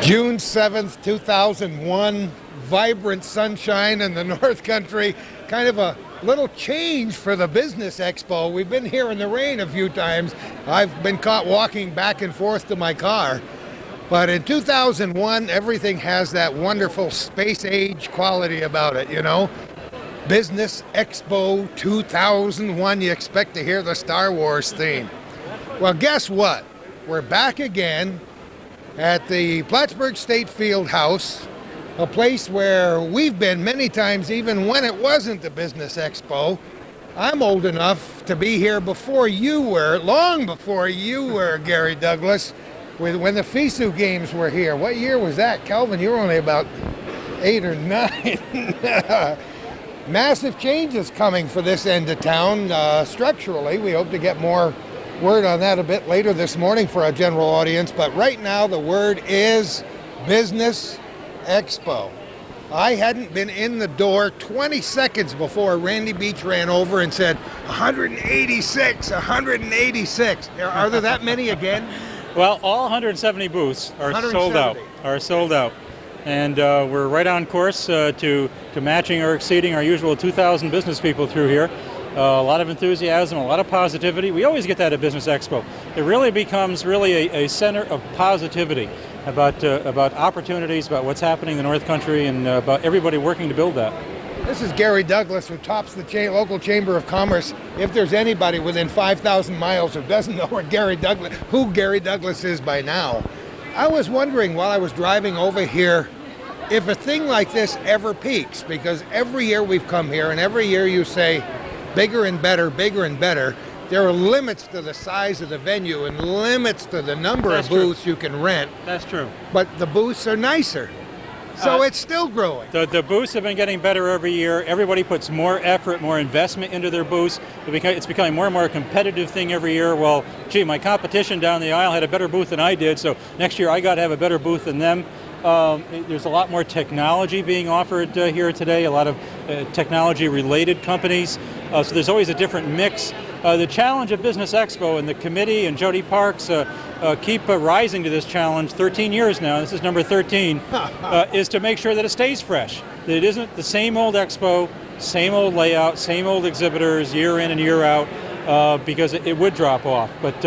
June 7th, 2001, vibrant sunshine in the North Country. Kind of a little change for the Business Expo. We've been here in the rain a few times. I've been caught walking back and forth to my car. But in 2001, everything has that wonderful space age quality about it, you know? Business Expo 2001, you expect to hear the Star Wars theme. Well, guess what? We're back again at the Plattsburgh State Fieldhouse, a place where we've been many times even when it wasn't the Business Expo. I'm old enough to be here before you were, long before you were, Gary Douglas, when the FISU games were here. What year was that? Calvin, you were only about 8 or 9. Massive changes coming for this end of town structurally. We hope to get more word on that a bit later this morning for our general audience, but right now the word is Business Expo. I hadn't been in the door 20 seconds before Randy Beach ran over and said 186, 186. Are there that many again? Well, all 170 booths are sold out. And we're right on course to matching or exceeding our usual 2,000 business people through here. A lot of enthusiasm, a lot of positivity. We always get that at Business Expo. It really becomes a center of positivity about opportunities, about what's happening in the North Country, and about everybody working to build that. This is Gary Douglas, who tops the local Chamber of Commerce. If there's anybody within 5,000 miles who doesn't know who Gary Douglas is by now, I was wondering while I was driving over here if a thing like this ever peaks, because every year we've come here and every year you say, bigger and better, bigger and better. There are limits to the size of the venue and limits to the number of booths you can rent. That's true. But the booths are nicer. So it's still growing. The booths have been getting better every year. Everybody puts more effort, more investment into their booths. It's becoming more and more a competitive thing every year. Well, gee, my competition down the aisle had a better booth than I did, so next year I got to have a better booth than them. There's a lot more technology being offered here today, a lot of technology-related companies. So there's always a different mix. The challenge of Business Expo, and the committee and Jody Parks keep rising to this challenge 13 years now, this is number 13, is to make sure that it stays fresh. That it isn't the same old expo, same old layout, same old exhibitors year in and year out, because it would drop off. But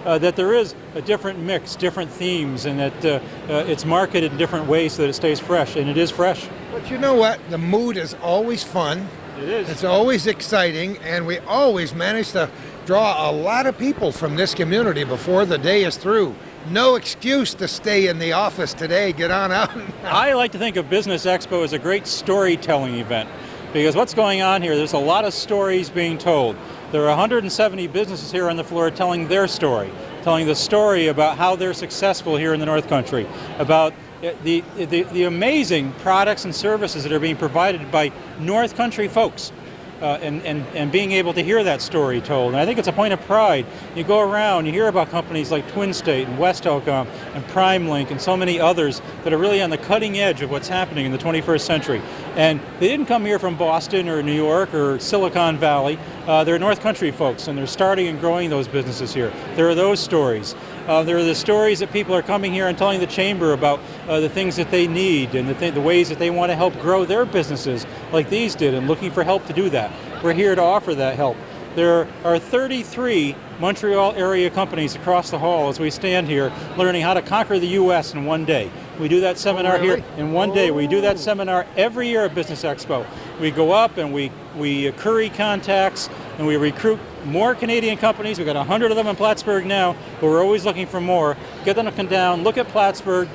that there is a different mix, different themes, and that it's marketed in different ways so that it stays fresh, and it is fresh. But you know what? The mood is always fun. It is. It's always exciting, and we always manage to draw a lot of people from this community before the day is through. No excuse to stay in the office today. Get on out. I like to think of Business Expo as a great storytelling event, because what's going on here, there's a lot of stories being told. There are 170 businesses here on the floor telling their story, telling the story about how they're successful here in the North Country, about the amazing products and services that are being provided by North Country folks, and being able to hear that story told. And I think it's a point of pride. You go around, you hear about companies like Twin State and West Telecom and PrimeLink and so many others that are really on the cutting edge of what's happening in the 21st century. And they didn't come here from Boston or New York or Silicon Valley. They're North Country folks, and they're starting and growing those businesses here. There are those stories. There are the stories that people are coming here and telling the Chamber about the things that they need and the ways that they want to help grow their businesses like these did, and looking for help to do that. We're here to offer that help. There are 33 Montreal area companies across the hall as we stand here learning how to conquer the U.S. in one day. We do that seminar here in one day. We do that seminar every year at Business Expo. We go up and we curry contacts and we recruit more Canadian companies. We've got 100 of them in Plattsburgh now, but we're always looking for more. Get them to come down, look at Plattsburgh,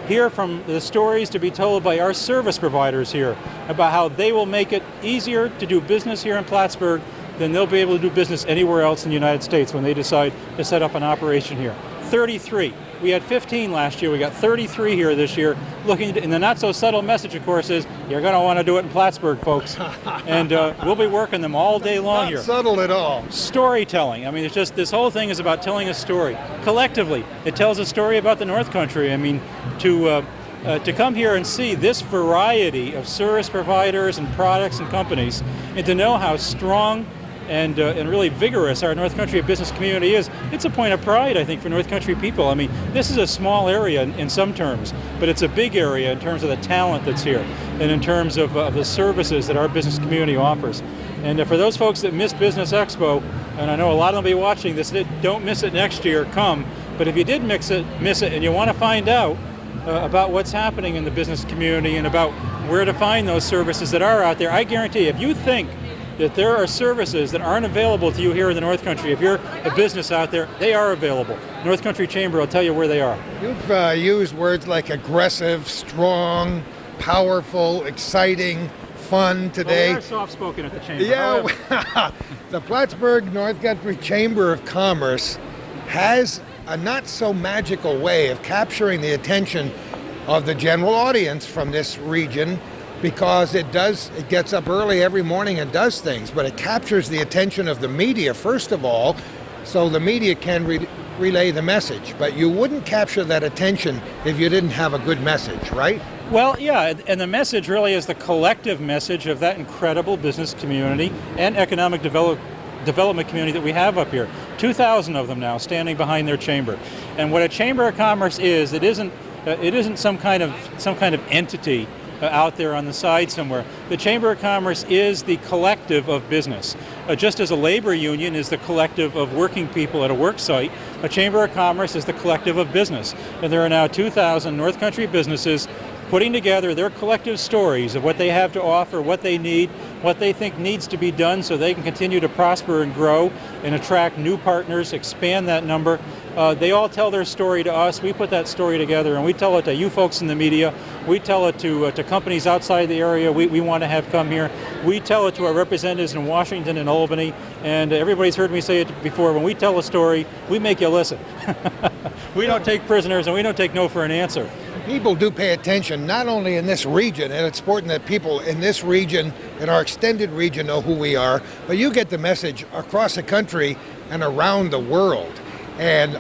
hear from the stories to be told by our service providers here about how they will make it easier to do business here in Plattsburgh than they'll be able to do business anywhere else in the United States when they decide to set up an operation here. 33. We had 15 last year. We got 33 here this year. And the not so subtle message, of course, is you're going to want to do it in Plattsburgh, folks. And we'll be working them all day long here. Not subtle at all. Storytelling. I mean, it's just this whole thing is about telling a story. Collectively, it tells a story about the North Country. I mean, to come here and see this variety of service providers and products and companies, and to know how strong and really vigorous our North Country business community is, it's a point of pride, I think, for North Country people. I mean, this is a small area in some terms, but it's a big area in terms of the talent that's here and in terms of the services that our business community offers. And for those folks that missed Business Expo, and I know a lot of them will be watching this, don't miss it next year, come. But if you did miss it and you want to find out about what's happening in the business community and about where to find those services that are out there, I guarantee you, if you think that there are services that aren't available to you here in the North Country, if you're a business out there, they are available. North Country Chamber will tell you where they are. You've used words like aggressive, strong, powerful, exciting, fun today. Well, we are soft-spoken at the Chamber. Yeah, the Plattsburgh North Country Chamber of Commerce has a not so magical way of capturing the attention of the general audience from this region, because it gets up early every morning and does things, but it captures the attention of the media first of all, so the media can relay the message. But you wouldn't capture that attention if you didn't have a good message, right? Well, yeah, and the message really is the collective message of that incredible business community and economic development community that we have up here. 2,000 of them now standing behind their chamber. And what a Chamber of Commerce is, it isn't some kind of entity out there on the side somewhere. The Chamber of Commerce is the collective of business. Just as a labor union is the collective of working people at a work site, a Chamber of Commerce is the collective of business. And there are now 2,000 North Country businesses putting together their collective stories of what they have to offer, what they need, what they think needs to be done so they can continue to prosper and grow and attract new partners, expand that number. They all tell their story to us. We put that story together and we tell it to you folks in the media. We tell it to companies outside the area we want to have come here. We tell it to our representatives in Washington and Albany. And everybody's heard me say it before, when we tell a story, we make you listen. We don't take prisoners and we don't take no for an answer. People do pay attention, not only in this region, and it's important that people in this region, in our extended region, know who we are, but you get the message across the country and around the world. And,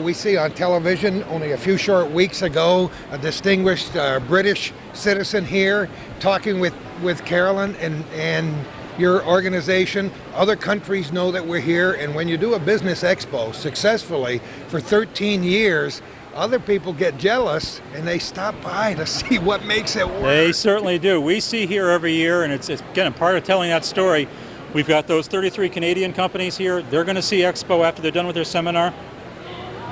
we see on television only a few short weeks ago, a distinguished British citizen here talking with Carolyn and your organization. Other countries know that we're here, and when you do a business expo successfully for 13 years, other people get jealous and they stop by to see what makes it work. They certainly do. We see here every year, and it's again part of telling that story. We've got those 33 Canadian companies here. They're going to see Expo after they're done with their seminar.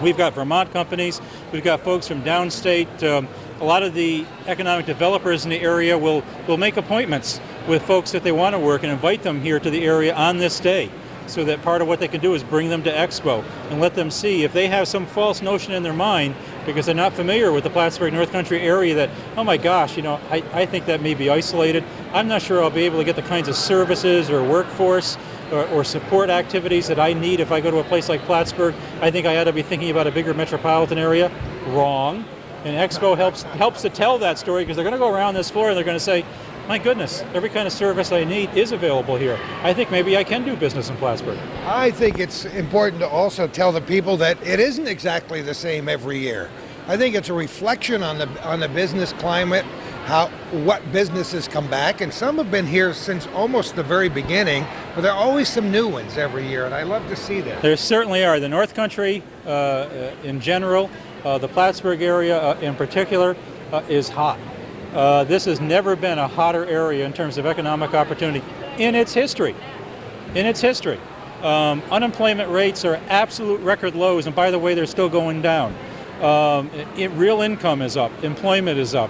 We've got Vermont companies. We've got folks from downstate. A lot of the economic developers in the area will make appointments with folks that they want to work and invite them here to the area on this day, so that part of what they can do is bring them to Expo and let them see if they have some false notion in their mind because they're not familiar with the Plattsburgh North Country area that, oh my gosh, I think that may be isolated. I'm not sure I'll be able to get the kinds of services or workforce or support activities that I need if I go to a place like Plattsburgh. I think I ought to be thinking about a bigger metropolitan area. Wrong. And Expo helps to tell that story, because they're going to go around this floor and they're going to say, my goodness, every kind of service I need is available here. I think maybe I can do business in Plattsburgh. I think it's important to also tell the people that it isn't exactly the same every year. I think it's a reflection on the business climate, what businesses come back, and some have been here since almost the very beginning, but there are always some new ones every year, and I love to see that. There certainly are. The North Country in general, the Plattsburgh area in particular, is hot. This has never been a hotter area in terms of economic opportunity in its history. Unemployment rates are absolute record lows, and by the way, they're still going down. Real income is up, employment is up,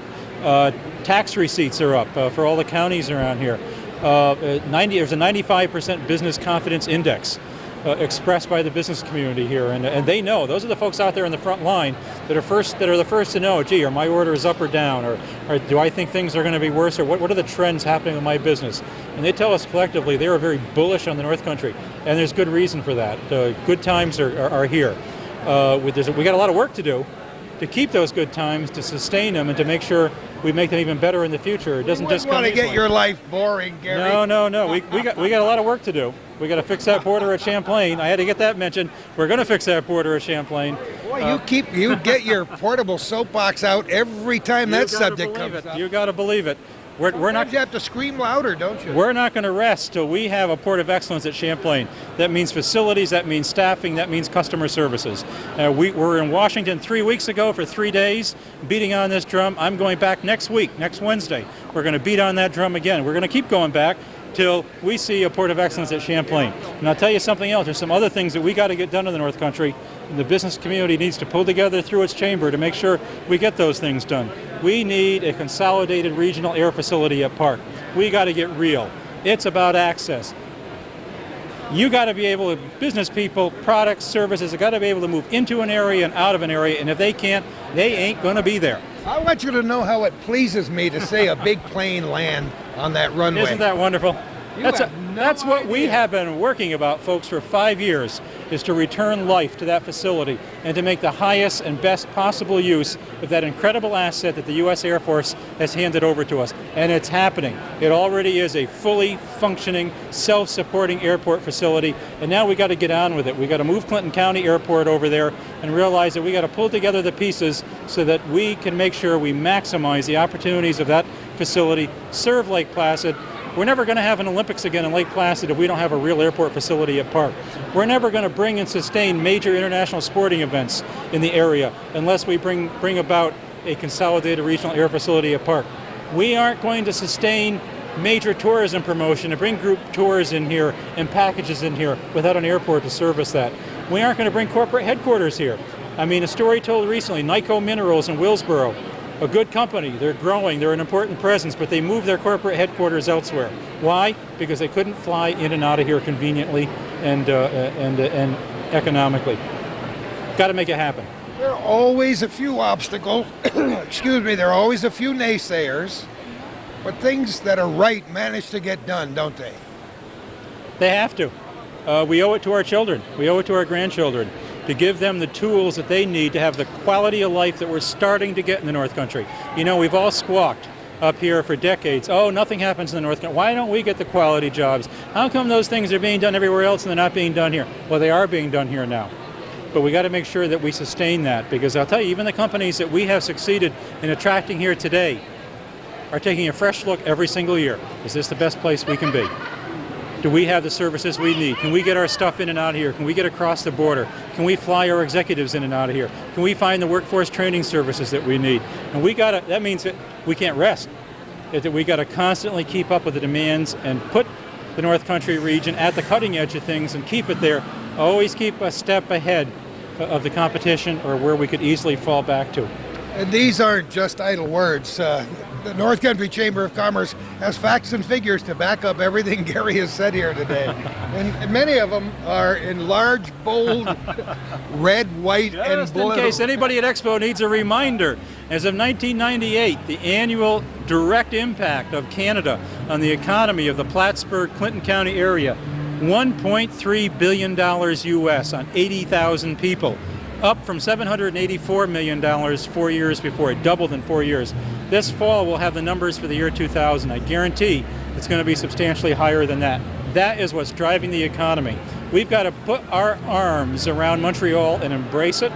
tax receipts are up for all the counties around here. There's a 95% business confidence index expressed by the business community here, and they know. Those are the folks out there in the front line that are the first to know, gee, are my orders up or down, or do I think things are going to be worse, or what are the trends happening in my business? And they tell us collectively they are very bullish on the North Country, and there's good reason for that. Good times are here. We got a lot of work to do to keep those good times, to sustain them, and to make sure we make them even better in the future. It doesn't just come want to easily. get your life boring, Gary. No. We got a lot of work to do. We got to fix that border at Champlain. I had to get that mentioned. We're going to fix that border at Champlain. Boy, you get your portable soapbox out every time that subject comes up. You got to believe it. We're not. Sometimes you have to scream louder, don't you? We're not going to rest till we have a port of excellence at Champlain. That means facilities, that means staffing, that means customer services. We were in Washington 3 weeks ago for 3 days, beating on this drum. I'm going back next week, next Wednesday. We're going to beat on that drum again. We're going to keep going back till we see a port of excellence at Champlain. And I'll tell you something else. There's some other things that we got to get done in the North Country. The business community needs to pull together through its chamber to make sure we get those things done. We need a consolidated regional air facility at Park. We got to get real. It's about access. You got to be able to, business people, products, services, have got to be able to move into an area and out of an area, and if they can't, they ain't going to be there. I want you to know how it pleases me to see a big plane land on that runway. Isn't that wonderful? That's what we idea. have been working about, folks, for 5 years, is to return life to that facility and to make the highest and best possible use of that incredible asset that the U.S. Air Force has handed over to us. And it's happening. It already is a fully functioning, self-supporting airport facility, and now we got to get on with it. We got to move Clinton County Airport over there and realize that we got to pull together the pieces so that we can make sure we maximize the opportunities of that facility, serve Lake Placid. We're never going to have an Olympics again in Lake Placid if we don't have a real airport facility at Park. We're never going to bring and sustain major international sporting events in the area unless we bring about a consolidated regional air facility at Park. We aren't going to sustain major tourism promotion and bring group tours in here and packages in here without an airport to service that. We aren't going to bring corporate headquarters here. I mean, a story told recently, Nyco Minerals in Willsboro, a good company, they're growing, they're an important presence, but they moved their corporate headquarters elsewhere. Why? Because they couldn't fly in and out of here conveniently and economically. Got to make it happen. There are always a few obstacles. Excuse me, there are always a few naysayers, but things that are right manage to get done, don't they? They have to. We owe it to our children. We owe it to our grandchildren to give them the tools that they need to have the quality of life that we're starting to get in the North Country. You know, we've all squawked up here for decades, oh, nothing happens in the North Country. Why don't we get the quality jobs? How come those things are being done everywhere else and they're not being done here? Well, they are being done here now. But we got to make sure that we sustain that, because I'll tell you, even the companies that we have succeeded in attracting here today are taking a fresh look every single year. Is this the best place we can be? Do we have the services we need? Can we get our stuff in and out of here? Can we get across the border? Can we fly our executives in and out of here? Can we find the workforce training services that we need? And that means that we can't rest. That we got to constantly keep up with the demands and put the North Country region at the cutting edge of things and keep it there. Always keep a step ahead of the competition or where we could easily fall back to. And these aren't just idle words. The North Country Chamber of Commerce has facts and figures to back up everything Gary has said here today. And many of them are in large, bold, red, white, and blue. Just in case anybody at Expo needs a reminder, as of 1998, the annual direct impact of Canada on the economy of the Plattsburgh, Clinton County area, $1.3 billion US on 80,000 people. Up from $784 million 4 years before. It doubled in 4 years. This fall we'll have the numbers for the year 2000. I guarantee it's going to be substantially higher than that. That is what's driving the economy. We've got to put our arms around Montreal and embrace it,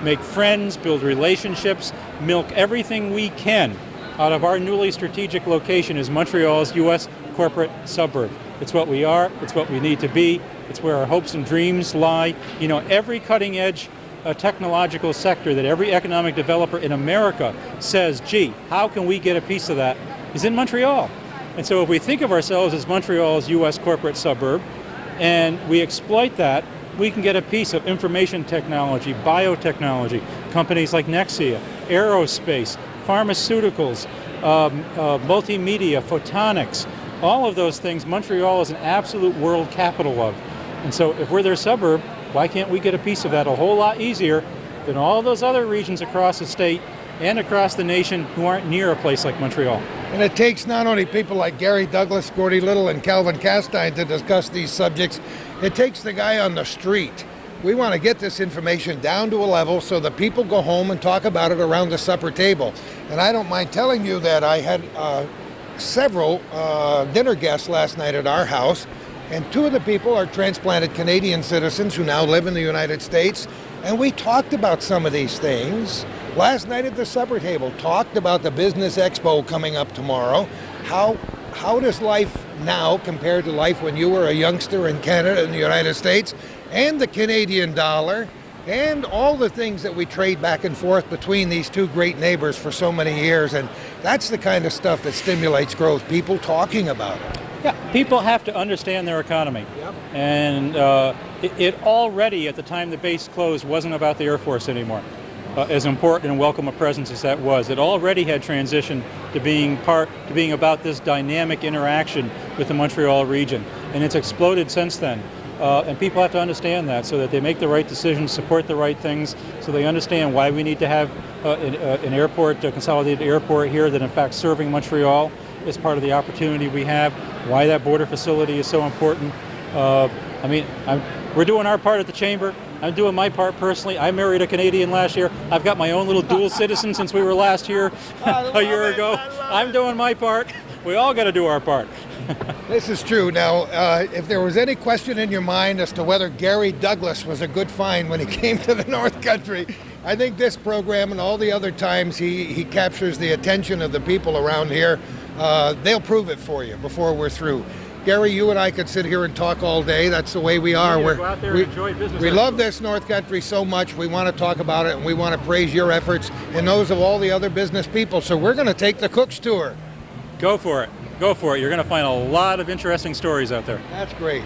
make friends, build relationships, milk everything we can out of our newly strategic location as Montreal's U.S. corporate suburb. It's what we are, it's what we need to be, it's where our hopes and dreams lie. You know, every cutting edge technological sector that every economic developer in America says, gee, how can we get a piece of that, is in Montreal. And so if we think of ourselves as Montreal's U.S. corporate suburb and we exploit that, we can get a piece of information technology, biotechnology, companies like Nexia, aerospace, pharmaceuticals, multimedia, photonics, all of those things Montreal is an absolute world capital of. And so if we're their suburb, why can't we get a piece of that a whole lot easier than all those other regions across the state and across the nation who aren't near a place like Montreal? And it takes not only people like Gary Douglas, Gordy Little, and Calvin Castine to discuss these subjects, it takes the guy on the street. We want to get this information down to a level so that people go home and talk about it around the supper table. And I don't mind telling you that I had several dinner guests last night at our house, and two of the people are transplanted Canadian citizens who now live in the United States, and we talked about some of these things last night at the supper table, talked about the Business Expo coming up tomorrow, how does life now compare to life when you were a youngster in Canada and the United States, and the Canadian dollar, and all the things that we trade back and forth between these two great neighbors for so many years? And that's the kind of stuff that stimulates growth, people talking about it. Yeah, people have to understand their economy. Yep. And it already, at the time the base closed, wasn't about the Air Force anymore. As important and welcome a presence as that was, it already had transitioned to being about this dynamic interaction with the Montreal region, and it's exploded since then. And people have to understand that, so that they make the right decisions, support the right things, so they understand why we need to have an airport, a consolidated airport here that in fact serving Montreal is part of the opportunity we have, why that border facility is so important. We're doing our part at the Chamber. I'm doing my part personally. I married a Canadian last year. I've got my own little dual citizen since we were last here a year ago. I'm doing my part. We all got to do our part. This is true. Now, if there was any question in your mind as to whether Gary Douglas was a good find when he came to the North Country, I think this program and all the other times he captures the attention of the people around here, they'll prove it for you before we're through. Gary, you and I could sit here and talk all day. That's the way we are. Go out there and enjoy business. We love this North Country so much. We want to talk about it, and we want to praise your efforts and those of all the other business people. So we're going to take the Cook's tour. Go for it. Go for it. You're going to find a lot of interesting stories out there. That's great.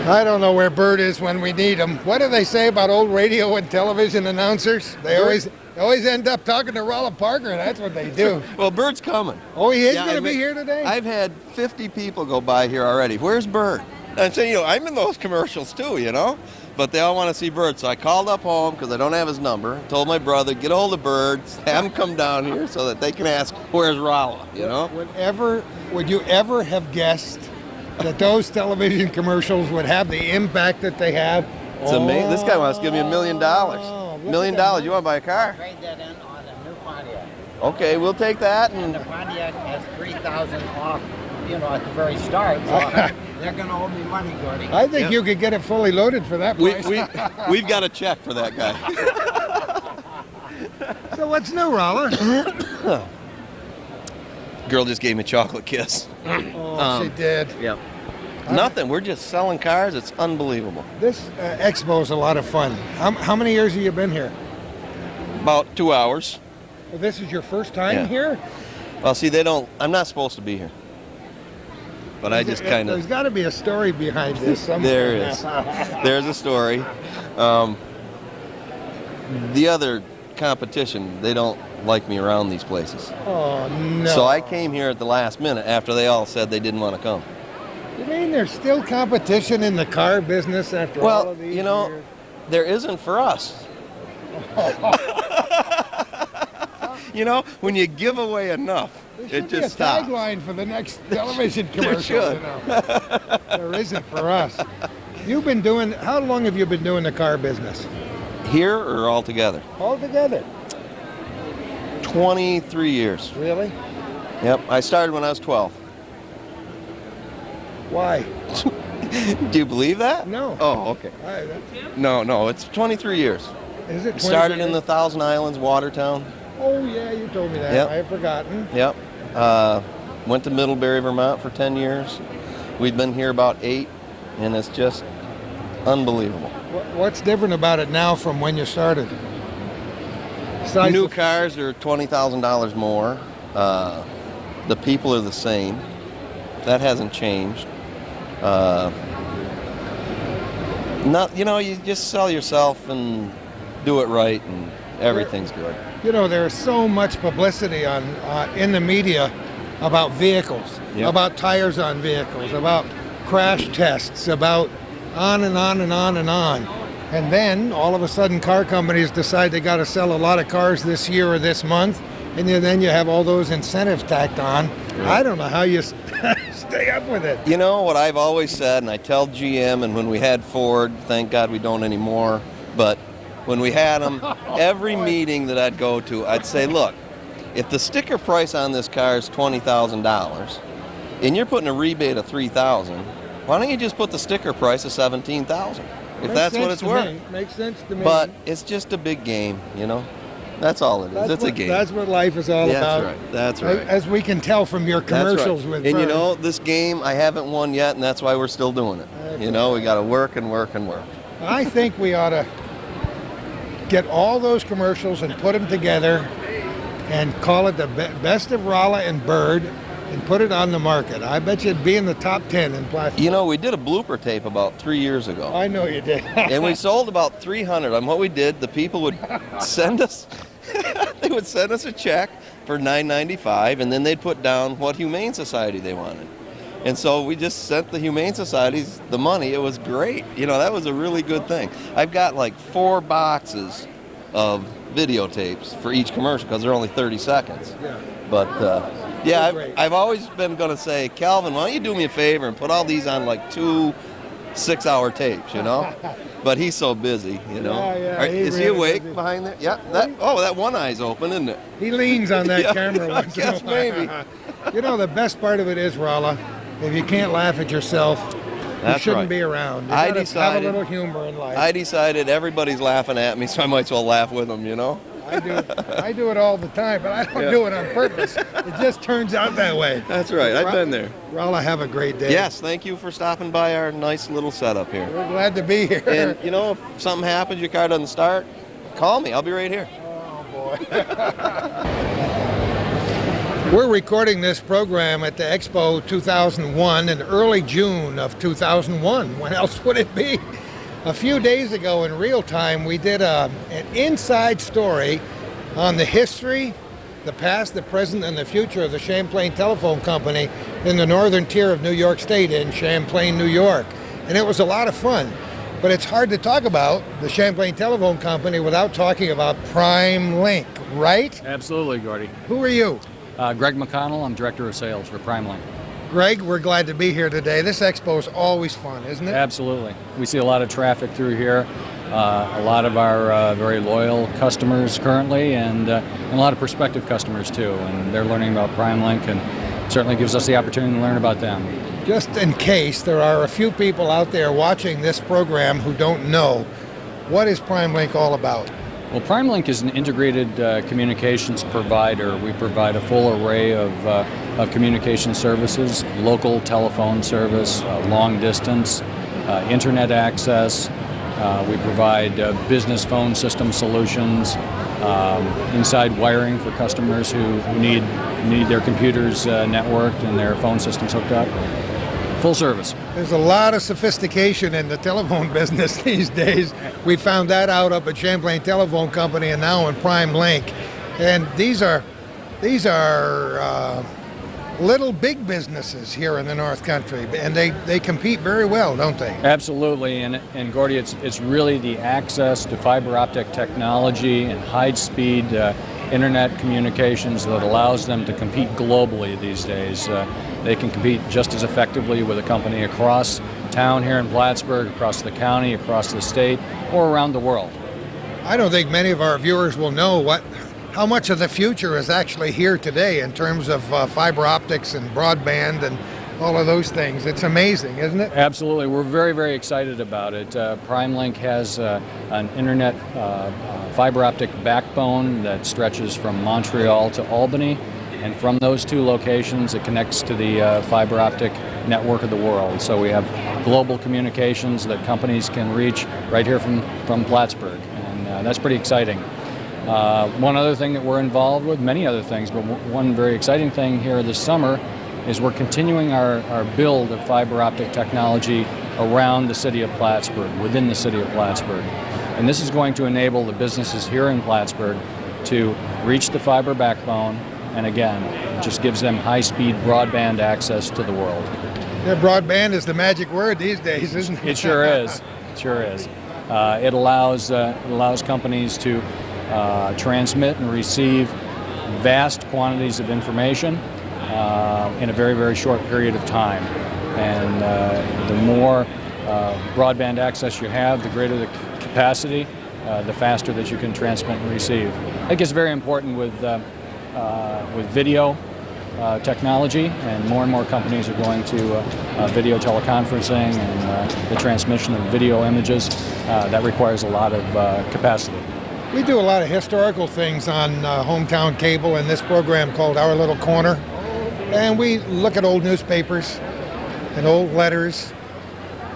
I don't know where Bert is when we need him. What do they say about old radio and television announcers? They always end up talking to Rolla Parker. That's what they do. Well, Bert's coming. Oh, he is going to be here today? I've had 50 people go by here already. Where's Bert? I'm saying, I'm in those commercials too, but they all want to see Bert. So I called up home because I don't have his number. Told my brother, get a hold of Bert, have him come down here so that they can ask, where's Rolla, Would you ever have guessed that those television commercials would have the impact that they have? It's amazing. This guy wants to give me $1 million. $1 million. You want to buy a car? Trade that in on a new Pontiac. Okay, we'll take that. And the Pontiac has $3,000 off, at the very start. So they're going to owe me money, Gordy. I think you could get it fully loaded for that price. We've got a check for that guy. So what's new, Rolla? Girl just gave me a chocolate kiss. Oh, she did. Yep. Nothing. We're just selling cars. It's unbelievable. This expo is a lot of fun. How many years have you been here? About 2 hours. Well, this is your first time here? Well, see, I'm not supposed to be here. But I just kind of... There's got to be a story behind this somewhere. There is. There's a story. The other competition, they don't like me around these places. Oh, no. So I came here at the last minute after they all said they didn't want to come. You mean there's still competition in the car business after all of these years? There isn't for us. When you give away enough, it just stops. There should be a tagline for the next television commercial. There isn't for us. How long have you been doing the car business? Here or altogether? Altogether. 23 years. Really? Yep. I started when I was 12. Why? Do you believe that? No. Oh, okay. No, it's 23 years. Is it 23 Started in years? the Thousand Islands, Watertown. Oh, yeah, you told me that. Yep. I have forgotten. Yep. Went to Middlebury, Vermont for 10 years. We've been here about 8, and it's just unbelievable. What's different about it now from when you started? New cars are $20,000 more. The people are the same. That hasn't changed. You just sell yourself and do it right, and everything's good. There's so much publicity in the media about vehicles, about tires on vehicles, about crash tests, about on and on and on and on. And then all of a sudden car companies decide they got to sell a lot of cars this year or this month, and then you have all those incentives tacked on. Right. I don't know how you stay up with it. What I've always said, and I tell GM, and when we had Ford, thank God we don't anymore, but when we had them, every meeting that I'd go to, I'd say, look, if the sticker price on this car is $20,000, and you're putting a rebate of $3,000, why don't you just put the sticker price of $17,000? If that's what it's worth. Makes sense to me. But it's just a big game, That's all it is. It's a game. That's what life is all about. That's right. That's right. As we can tell from your commercials with And you Vern. know, this game I haven't won yet, and that's why we're still doing it. You know, we got to work and work and work. I think we ought to get all those commercials and put them together and call it the best of Rolla and Bird and put it on the market. I bet you it'd be in the top 10 in Plattsburgh. You know, we did a blooper tape about 3 years ago. I know you did. And we sold about 300. And what we did, the people would send us, they would send us a check for $9.95, and then they'd put down what Humane Society they wanted. And so we just sent the Humane Societies the money. It was great. You know, that was a really good thing. I've got like 4 boxes of videotapes for each commercial because they're only 30 seconds. Yeah. But yeah, Great. I've always been going to say, Calvin, why don't you do me a favor and put all these on like 2 6-hour tapes, you know? But he's so busy, you know. Yeah, Is he really awake busy. behind there? Yeah. That one eye's open, isn't it? He leans on that Yeah, camera I once in a guess while. maybe. You know, the best part of it is, Rolla, if you can't laugh at yourself, you That's shouldn't right. be around. You I gotta have a decided- little humor in life. I decided everybody's laughing at me, so I might as well laugh with them, you know? I do it all the time, but I don't Yeah. do it on purpose. It just turns out that way. That's right. I've been there. Rolla, have a great day. Yes, thank you for stopping by our nice little setup here. We're glad to be here. And, you know, if something happens, your car doesn't start, call me. I'll be right here. Oh, boy. We're recording this program at the Expo 2001 in early June of 2001. When else would it be? A few days ago in real time, we did an inside story on the history, the past, the present, and the future of the Champlain Telephone Company in the northern tier of New York State in Champlain, New York. And it was a lot of fun. But it's hard to talk about the Champlain Telephone Company without talking about PrimeLink, right? Absolutely, Gordy. Who are you? Greg McConnell, I'm Director of Sales for PrimeLink. Greg, we're glad to be here today. This expo is always fun, isn't it? Absolutely. We see a lot of traffic through here, a lot of our very loyal customers currently, and a lot of prospective customers too. And they're learning about PrimeLink, and certainly gives us the opportunity to learn about them. Just in case there are a few people out there watching this program who don't know, what is PrimeLink all about? Well, PrimeLink is an integrated communications provider. We provide a full array of communication services, local telephone service, long distance, internet access. We provide business phone system solutions, inside wiring for customers who need their computers networked and their phone systems hooked up. Full service. There's a lot of sophistication in the telephone business these days. We found that out up at Champlain Telephone Company and now in PrimeLink. And these are little big businesses here in the North Country, and they compete very well, don't they? Absolutely, and Gordy, it's really the access to fiber optic technology and high-speed internet communications that allows them to compete globally these days. They can compete just as effectively with a company across town here in Plattsburgh, across the county, across the state, or around the world. I don't think many of our viewers will know how much of the future is actually here today in terms of fiber optics and broadband and all of those things. It's amazing, isn't it? Absolutely. We're very, very excited about it. PrimeLink has an internet fiber optic backbone that stretches from Montreal to Albany. And from those 2 locations, it connects to the fiber optic network of the world. So we have global communications that companies can reach right here from Plattsburgh. And that's pretty exciting. One other thing that we're involved with, many other things, but one very exciting thing here this summer is we're continuing our build of fiber optic technology around the city of Plattsburgh, within the city of Plattsburgh. And this is going to enable the businesses here in Plattsburgh to reach the fiber backbone, and again, it just gives them high-speed broadband access to the world. Yeah, broadband is the magic word these days, isn't it? It sure is. It sure is. It allows companies to transmit and receive vast quantities of information in a very, very short period of time. And the more broadband access you have, the greater the capacity, the faster that you can transmit and receive. I think it's very important with video technology, and more companies are going to video teleconferencing and the transmission of video images. That requires a lot of capacity. We do a lot of historical things on Hometown Cable in this program called Our Little Corner. And we look at old newspapers and old letters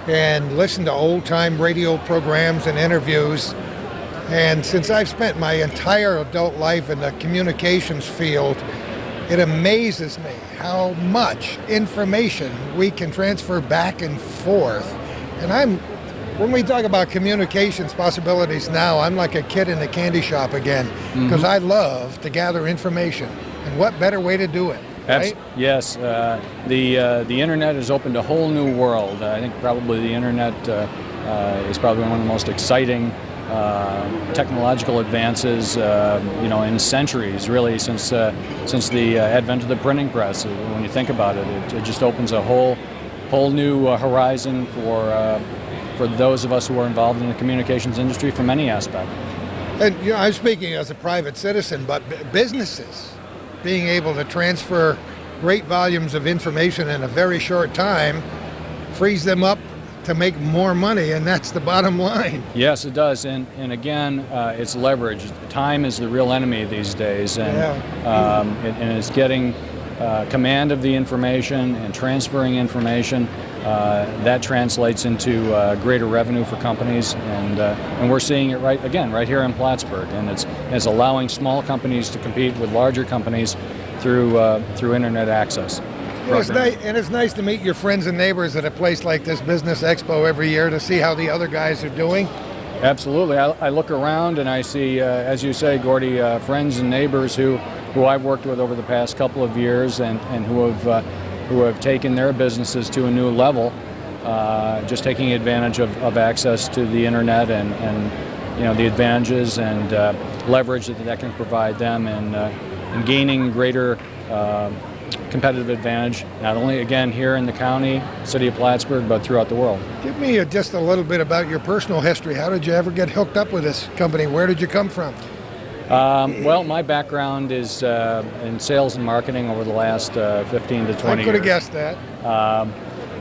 and listen to old-time radio programs and interviews. And since I've spent my entire adult life in the communications field, it amazes me how much information we can transfer back and forth. And when we talk about communications possibilities now, I'm like a kid in a candy shop again, because I love to gather information. And what better way to do it, right? Yes, the internet has opened a whole new world. I think probably the internet is probably one of the most exciting technological advances, in centuries, really, since the advent of the printing press. When you think about it, it just opens a whole new horizon for those of us who are involved in the communications industry from any aspect. And I'm speaking as a private citizen, but businesses being able to transfer great volumes of information in a very short time frees them up to make more money, and that's the bottom line. Yes, it does, and again, it's leverage. Time is the real enemy these days, and and it's getting command of the information and transferring information. That translates into greater revenue for companies, and we're seeing it right here in Plattsburgh, and it's allowing small companies to compete with larger companies through internet access. It's nice to meet your friends and neighbors at a place like this Business Expo every year to see how the other guys are doing. Absolutely. I look around and I see, as you say, Gordy, friends and neighbors who I've worked with over the past couple of years and who have taken their businesses to a new level, just taking advantage of access to the internet and the advantages and leverage that can provide them and gaining greater competitive advantage, not only again here in the county, city of Plattsburgh, but throughout the world. Give me just a little bit about your personal history. How did you ever get hooked up with this company? Where did you come from? Well, my background is in sales and marketing over the last 15 to 20 years. I could have guessed that.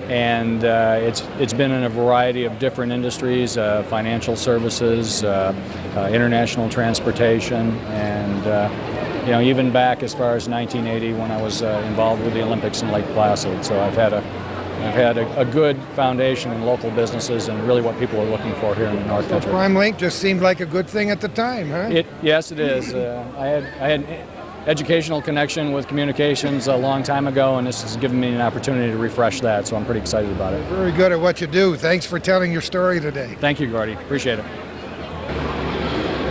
And it's been in a variety of different industries, financial services, international transportation, and even back as far as 1980 when I was involved with the Olympics in Lake Placid. So I've had a good foundation in local businesses and really what people are looking for here in the North Country. PrimeLink just seemed like a good thing at the time, huh? Yes, it is. I had educational connection with communications a long time ago, and this has given me an opportunity to refresh that, so I'm pretty excited about it. Very good at what you do. Thanks for telling your story today. Thank you, Gordy. Appreciate it.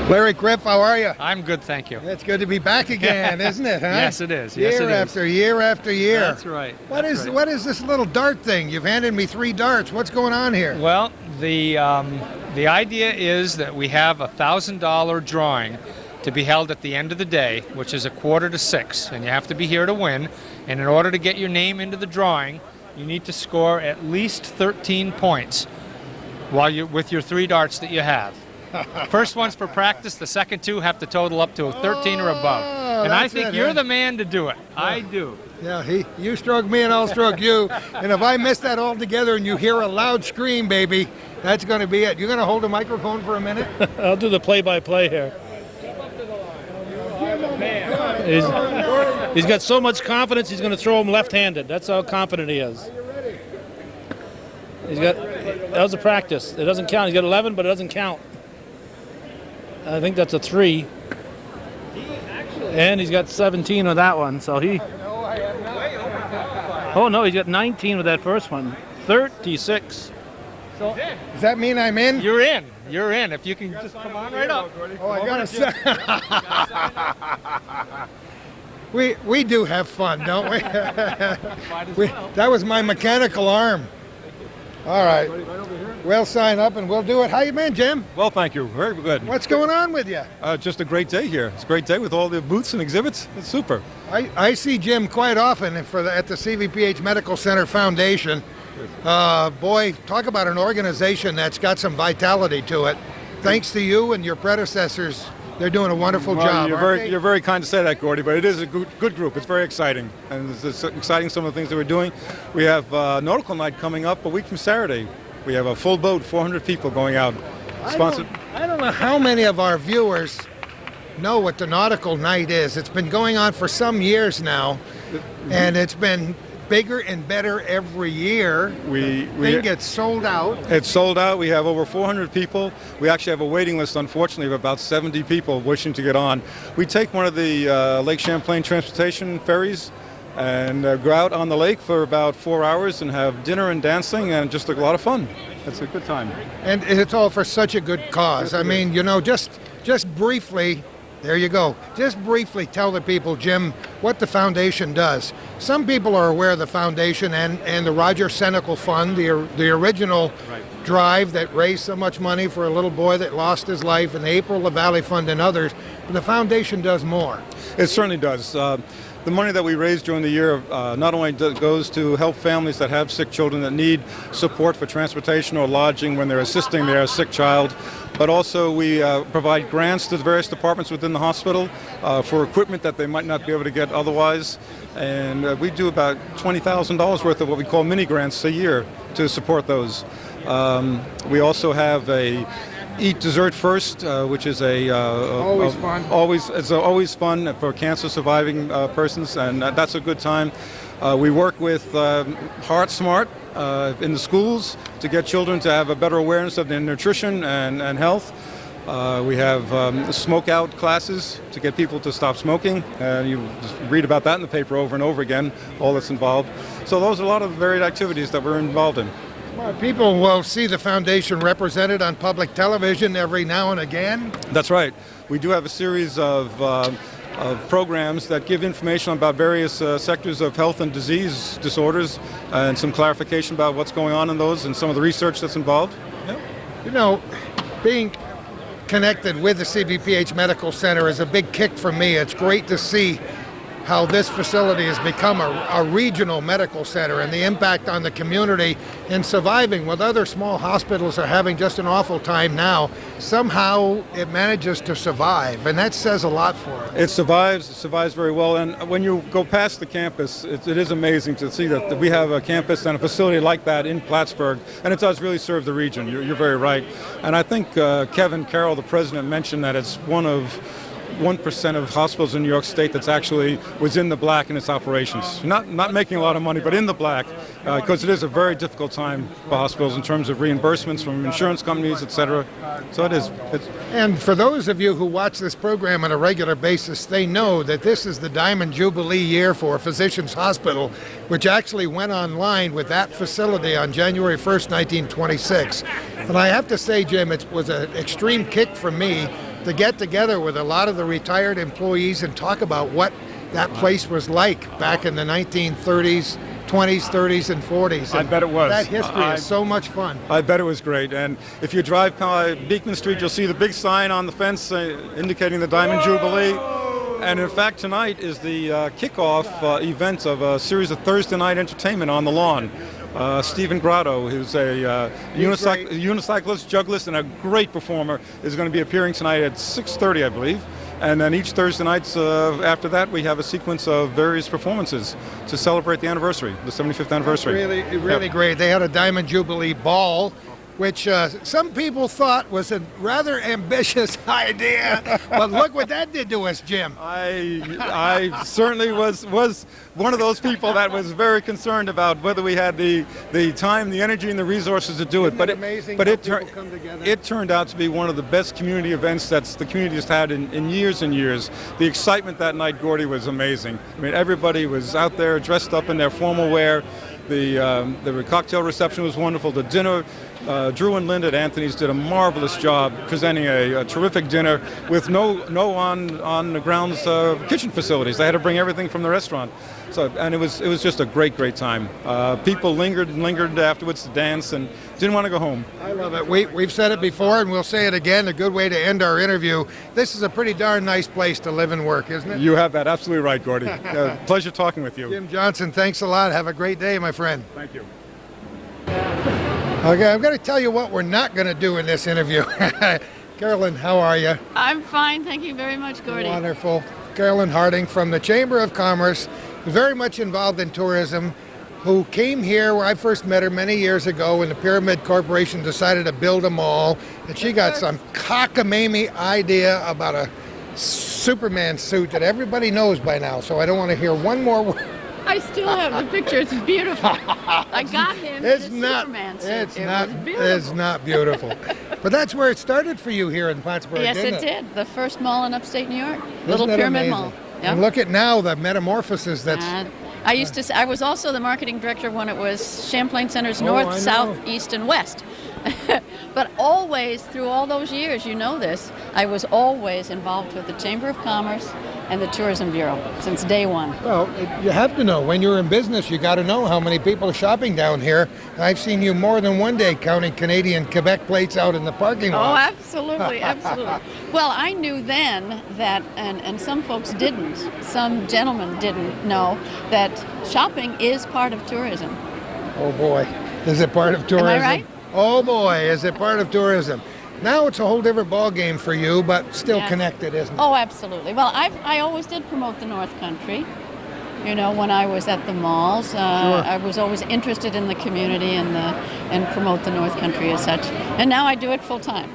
Larry Griff, how are you? I'm good, thank you. It's good to be back again, isn't it, huh? Yes, it is. Year after year after year. That's right. What is this little dart thing? You've handed me 3 darts. What's going on here? Well, the idea is that we have a $1,000 drawing to be held at the end of the day, which is 5:45, and you have to be here to win. And in order to get your name into the drawing, you need to score at least 13 points with your 3 darts that you have. First one's for practice. The second 2 have to total up to a 13 or above. And I think you're the man to do it. I do. Yeah, you stroke me and I'll stroke you. And if I miss that altogether and you hear a loud scream, baby, that's going to be it. You're going to hold a microphone for a minute? I'll do the play-by-play here. He's got so much confidence he's going to throw him left-handed. That's how confident he is. That was a practice. It doesn't count. He's got 11, but it doesn't count. I think that's a 3. And he's got 17 with that one, so he... Oh, no, he's got 19 with that first one. 36. So, does that mean I'm in? You're in. You're in. If you can just come on right up. Oh, I got to say. We do have fun, don't we? That was my mechanical arm. All right. We'll sign up and we'll do it. How you been, Jim? Well, thank you. Very good. What's going on with you? Just a great day here. It's a great day with all the booths and exhibits. It's super. I see Jim quite often at the CVPH Medical Center Foundation. Boy, talk about an organization that's got some vitality to it. Thanks to you and your predecessors, they're doing a wonderful job. You're very kind to say that, Gordy, but it is a good group. It's very exciting. And it's exciting, some of the things that we're doing. We have Nautical Night coming up a week from Saturday. We have a full boat, 400 people going out Sponsored. I don't know how many of our viewers know what the Nautical Night is. It's been going on for some years now, and it's been bigger and better every year. Thing gets sold out. It's sold out. We have over 400 people. We actually have a waiting list, unfortunately, of about 70 people wishing to get on. We take one of the Lake Champlain transportation ferries and go out on the lake for about 4 hours and have dinner and dancing and just a lot of fun. It's a good time. And it's all for such a good cause. I mean, you know, just briefly, there you go. Just briefly tell the people, Jim, what the foundation does. Some people are aware of the foundation and the Roger Senecal Fund, the original drive that raised so much money for a little boy that lost his life, and the April LaValle Fund and others. But the foundation does more. It certainly does. The money that we raise during the year not only goes to help families that have sick children that need support for transportation or lodging when they're assisting their sick child, but also we provide grants to the various departments within the hospital for equipment that they might not be able to get otherwise. And we do about $20,000 worth of what we call mini grants a year to support those. We also have a Eat Dessert First, which is Always fun. It's always fun for cancer surviving persons, and that's a good time. We work with Heart Smart in the schools to get children to have a better awareness of their nutrition and health. We have smoke out classes to get people to stop smoking. You read about that in the paper over and over again, all that's involved. So those are a lot of the varied activities that we're involved in. Well, people will see the foundation represented on public television every now and again. That's right. We do have a series of programs that give information about various sectors of health and disease disorders and some clarification about what's going on in those and some of the research that's involved. You know, being connected with the CVPH Medical Center is a big kick for me. It's great to see how this facility has become a regional medical center and the impact on the community in surviving. With other small hospitals are having just an awful time now, somehow it manages to survive, and that says a lot for it. It survives very well, and when you go past the campus, it is amazing to see that we have a campus and a facility like that in Plattsburgh, and it does really serve the region. You're very right. And I think Kevin Carroll, the president, mentioned that it's one of 1% of hospitals in New York State that's actually was in the black in its operations. Not making a lot of money, but in the black, because it is a very difficult time for hospitals in terms of reimbursements from insurance companies, etc. So it is. And for those of you who watch this program on a regular basis, they know that this is the Diamond Jubilee year for Physicians Hospital, which actually went online with that facility on January 1st, 1926. And I have to say, Jim, it was an extreme kick for me to get together with a lot of the retired employees and talk about what that place was like back in the 1930s, 20s, 30s, and 40s. I bet it was. That history is so much fun. I bet it was great. And if you drive by Beekman Street, you'll see the big sign on the fence indicating the Diamond Jubilee. And in fact, tonight is the kickoff event of a series of Thursday night entertainment on the lawn. Stephen Grotto, who's a unicyclist, jugglist, and a great performer, is going to be appearing tonight at 6:30, I believe. And then each Thursday nights after that, we have a sequence of various performances to celebrate the anniversary, the 75th anniversary. Really great. They had a Diamond Jubilee ball, which some people thought was a rather ambitious idea. But look what that did to us, Jim. I certainly was one of those people that was very concerned about whether we had the time, the energy, and the resources to do it. But it turned out to be one of the best community events that the community has had in years and years. The excitement that night, Gordy, was amazing. I mean, everybody was out there dressed up in their formal wear. The cocktail reception was wonderful. The dinner, Drew and Linda at Anthony's did a marvelous job presenting a terrific dinner with no on the grounds kitchen facilities. They had to bring everything from the restaurant. And it was just a great time. People lingered afterwards to dance and didn't want to go home. I love it. We've said it before and we'll say it again. A good way to end our interview. This is a pretty darn nice place to live and work, isn't it? You have that absolutely right, Gordy. Pleasure talking with you. Jim Johnson, thanks a lot. Have a great day, my friend. Thank you. Okay, I'm going to tell you what we're not going to do in this interview. Carolyn, how are you? I'm fine, thank you very much, Gordy. Wonderful. Carolyn Harding from the Chamber of Commerce, very much involved in tourism. who came here where I first met her many years ago when the Pyramid Corporation decided to build a mall. And she got some cockamamie idea about a Superman suit that everybody knows by now. So I don't want to hear one more word. I still have the picture. It's beautiful. I got him It's in a not. Superman suit. It's It not. was beautiful. It's not beautiful. But that's where it started for you here in Plattsburgh. Yes, didn't it did. The first mall in upstate New York. Isn't Little that Pyramid amazing? Mall. Yep. And look at now the metamorphosis that's. I used to. I was also the marketing director when it was Champlain Center's Oh, I north, know. south, east, and west. But always, through all those years, you know this, I was always involved with the Chamber of Commerce and the Tourism Bureau since day one. Well, you have to know. When you're in business, you got to know how many people are shopping down here. I've seen you more than one day counting Canadian Quebec plates out in the parking Oh, lot. absolutely, absolutely. Well, I knew then that, and some folks didn't, some gentlemen didn't know that shopping is part of tourism. Oh boy, is it part of tourism? Am I right? Oh boy, is it part of tourism? Now it's a whole different ball game for you, but still Yes. connected, isn't it? Oh, absolutely. Well, I always did promote the North Country. You know, when I was at the malls, I was always interested in the community and promote the North Country as such. And now I do it full time,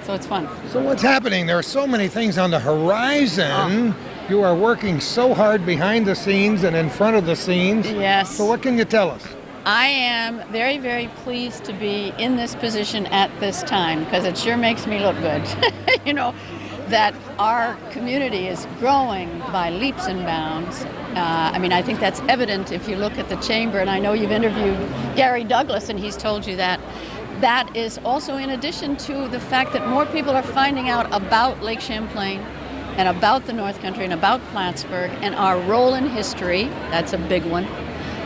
so it's fun. So what's happening? There are so many things on the horizon. You are working so hard behind the scenes and in front of the scenes. Yes. So what can you tell us? I am very, very pleased to be in this position at this time because it sure makes me look good. You know, that our community is growing by leaps and bounds. I mean, I think that's evident if you look at the chamber, and I know you've interviewed Gary Douglas and he's told you that. That is also in addition to the fact that more people are finding out about Lake Champlain and about the North Country and about Plattsburgh and our role in history. That's a big one.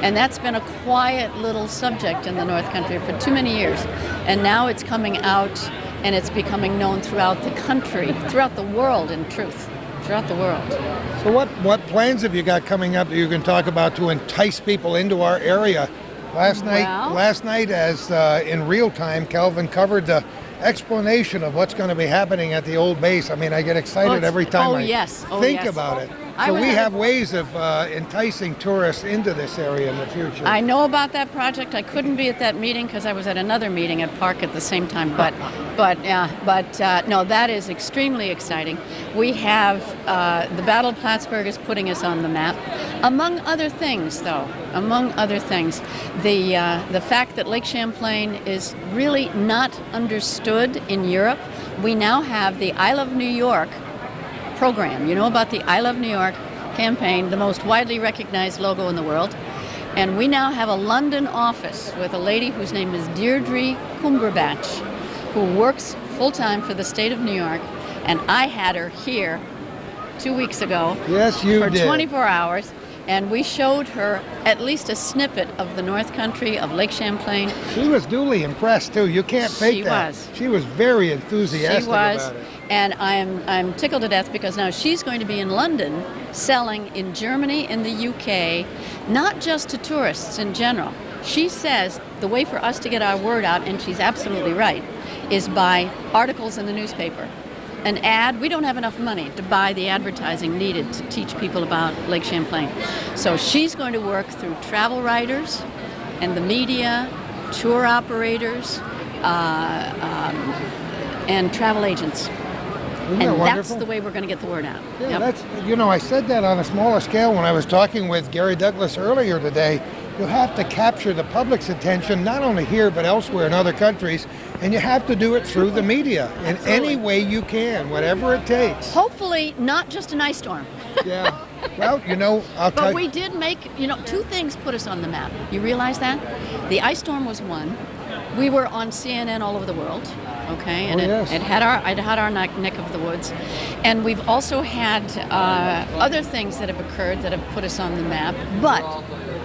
And that's been a quiet little subject in the North Country for too many years. And now it's coming out and it's becoming known throughout the country, throughout the world, in truth, throughout the world. So what plans have you got coming up that you can talk about to entice people into our area? Last night, as in real time, Calvin covered the explanation of what's going to be happening at the old base. I mean, I get excited every time I think about it. So we have ways of enticing tourists into this area in the future. I know about that project. I couldn't be at that meeting because I was at another meeting at Park at the same time. But no, that is extremely exciting. We have the Battle of Plattsburgh is putting us on the map. Among other things, though, the fact that Lake Champlain is really not understood in Europe. We now have the I Love New York program. You know about the I Love New York campaign, the most widely recognized logo in the world. And we now have a London office with a lady whose name is Deirdre Cumberbatch, who works full-time for the state of New York. And I had her here 2 weeks ago. Yes, you for did. 24 hours. And we showed her at least a snippet of the North Country, of Lake Champlain. She was duly impressed, too. You can't fake that. She was very enthusiastic She was, about it. and I'm tickled to death because now she's going to be in London selling in Germany and the UK, not just to tourists in general. She says the way for us to get our word out, and she's absolutely right, is by articles in the newspaper. An ad, we don't have enough money to buy the advertising needed to teach people about Lake Champlain. So she's going to work through travel writers and the media, tour operators, and travel agents. Isn't that And wonderful? that's the way we're going to get the word out. Yeah, Yep. that's, I said that on a smaller scale when I was talking with Gary Douglas earlier today. You have to capture the public's attention, not only here, but elsewhere in other countries, and you have to do it through the media in any way you can, whatever it takes. Hopefully not just an ice storm. Yeah. Well, I'll tell But you. we did make, two things put us on the map. You realize that? The ice storm was one. We were on CNN all over the world, okay? And it had our neck of the woods. And we've also had other things that have occurred that have put us on the map. But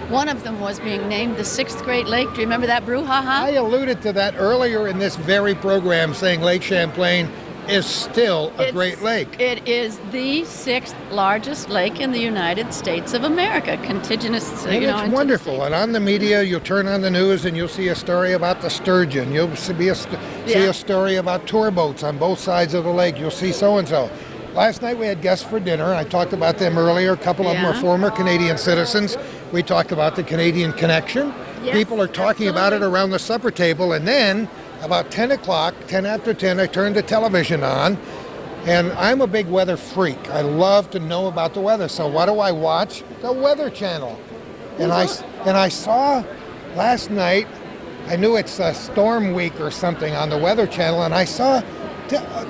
one of them was being named the sixth Great Lake. Do you remember that brouhaha? I alluded to that earlier in this very program, saying Lake Champlain is still a great lake. It is the sixth largest lake in the United States of America, contiguous. And it's wonderful. And on the media, you'll turn on the news and you'll see a story about the sturgeon. You'll see a story about tour boats on both sides of the lake. You'll see so-and-so. Last night we had guests for dinner. I talked about them earlier. A couple of them are former Canadian citizens. We talked about the Canadian Connection. Yes, People are talking about it absolutely. around the supper table. And then about 10 o'clock, 10 after 10, I turned the television on. And I'm a big weather freak. I love to know about the weather. So what do I watch? The Weather Channel. And I saw last night, I knew it's a storm week or something on the Weather Channel, and I saw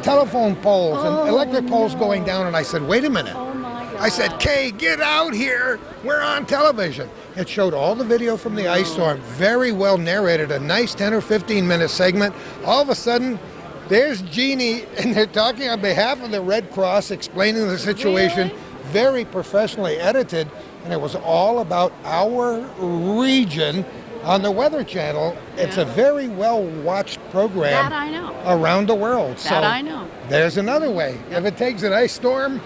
telephone poles and electric poles going down, and I said, wait a minute. Oh my God. I said, Kay, get out here. We're on television. It showed all the video from the ice storm, very well narrated, a nice 10 or 15-minute segment. All of a sudden, there's Jeannie, and they're talking on behalf of the Red Cross, explaining the situation, very professionally edited, and it was all about our region on the Weather Channel. It's a very well-watched program That I know. around the world. That I know. There's another way. If it takes an ice storm,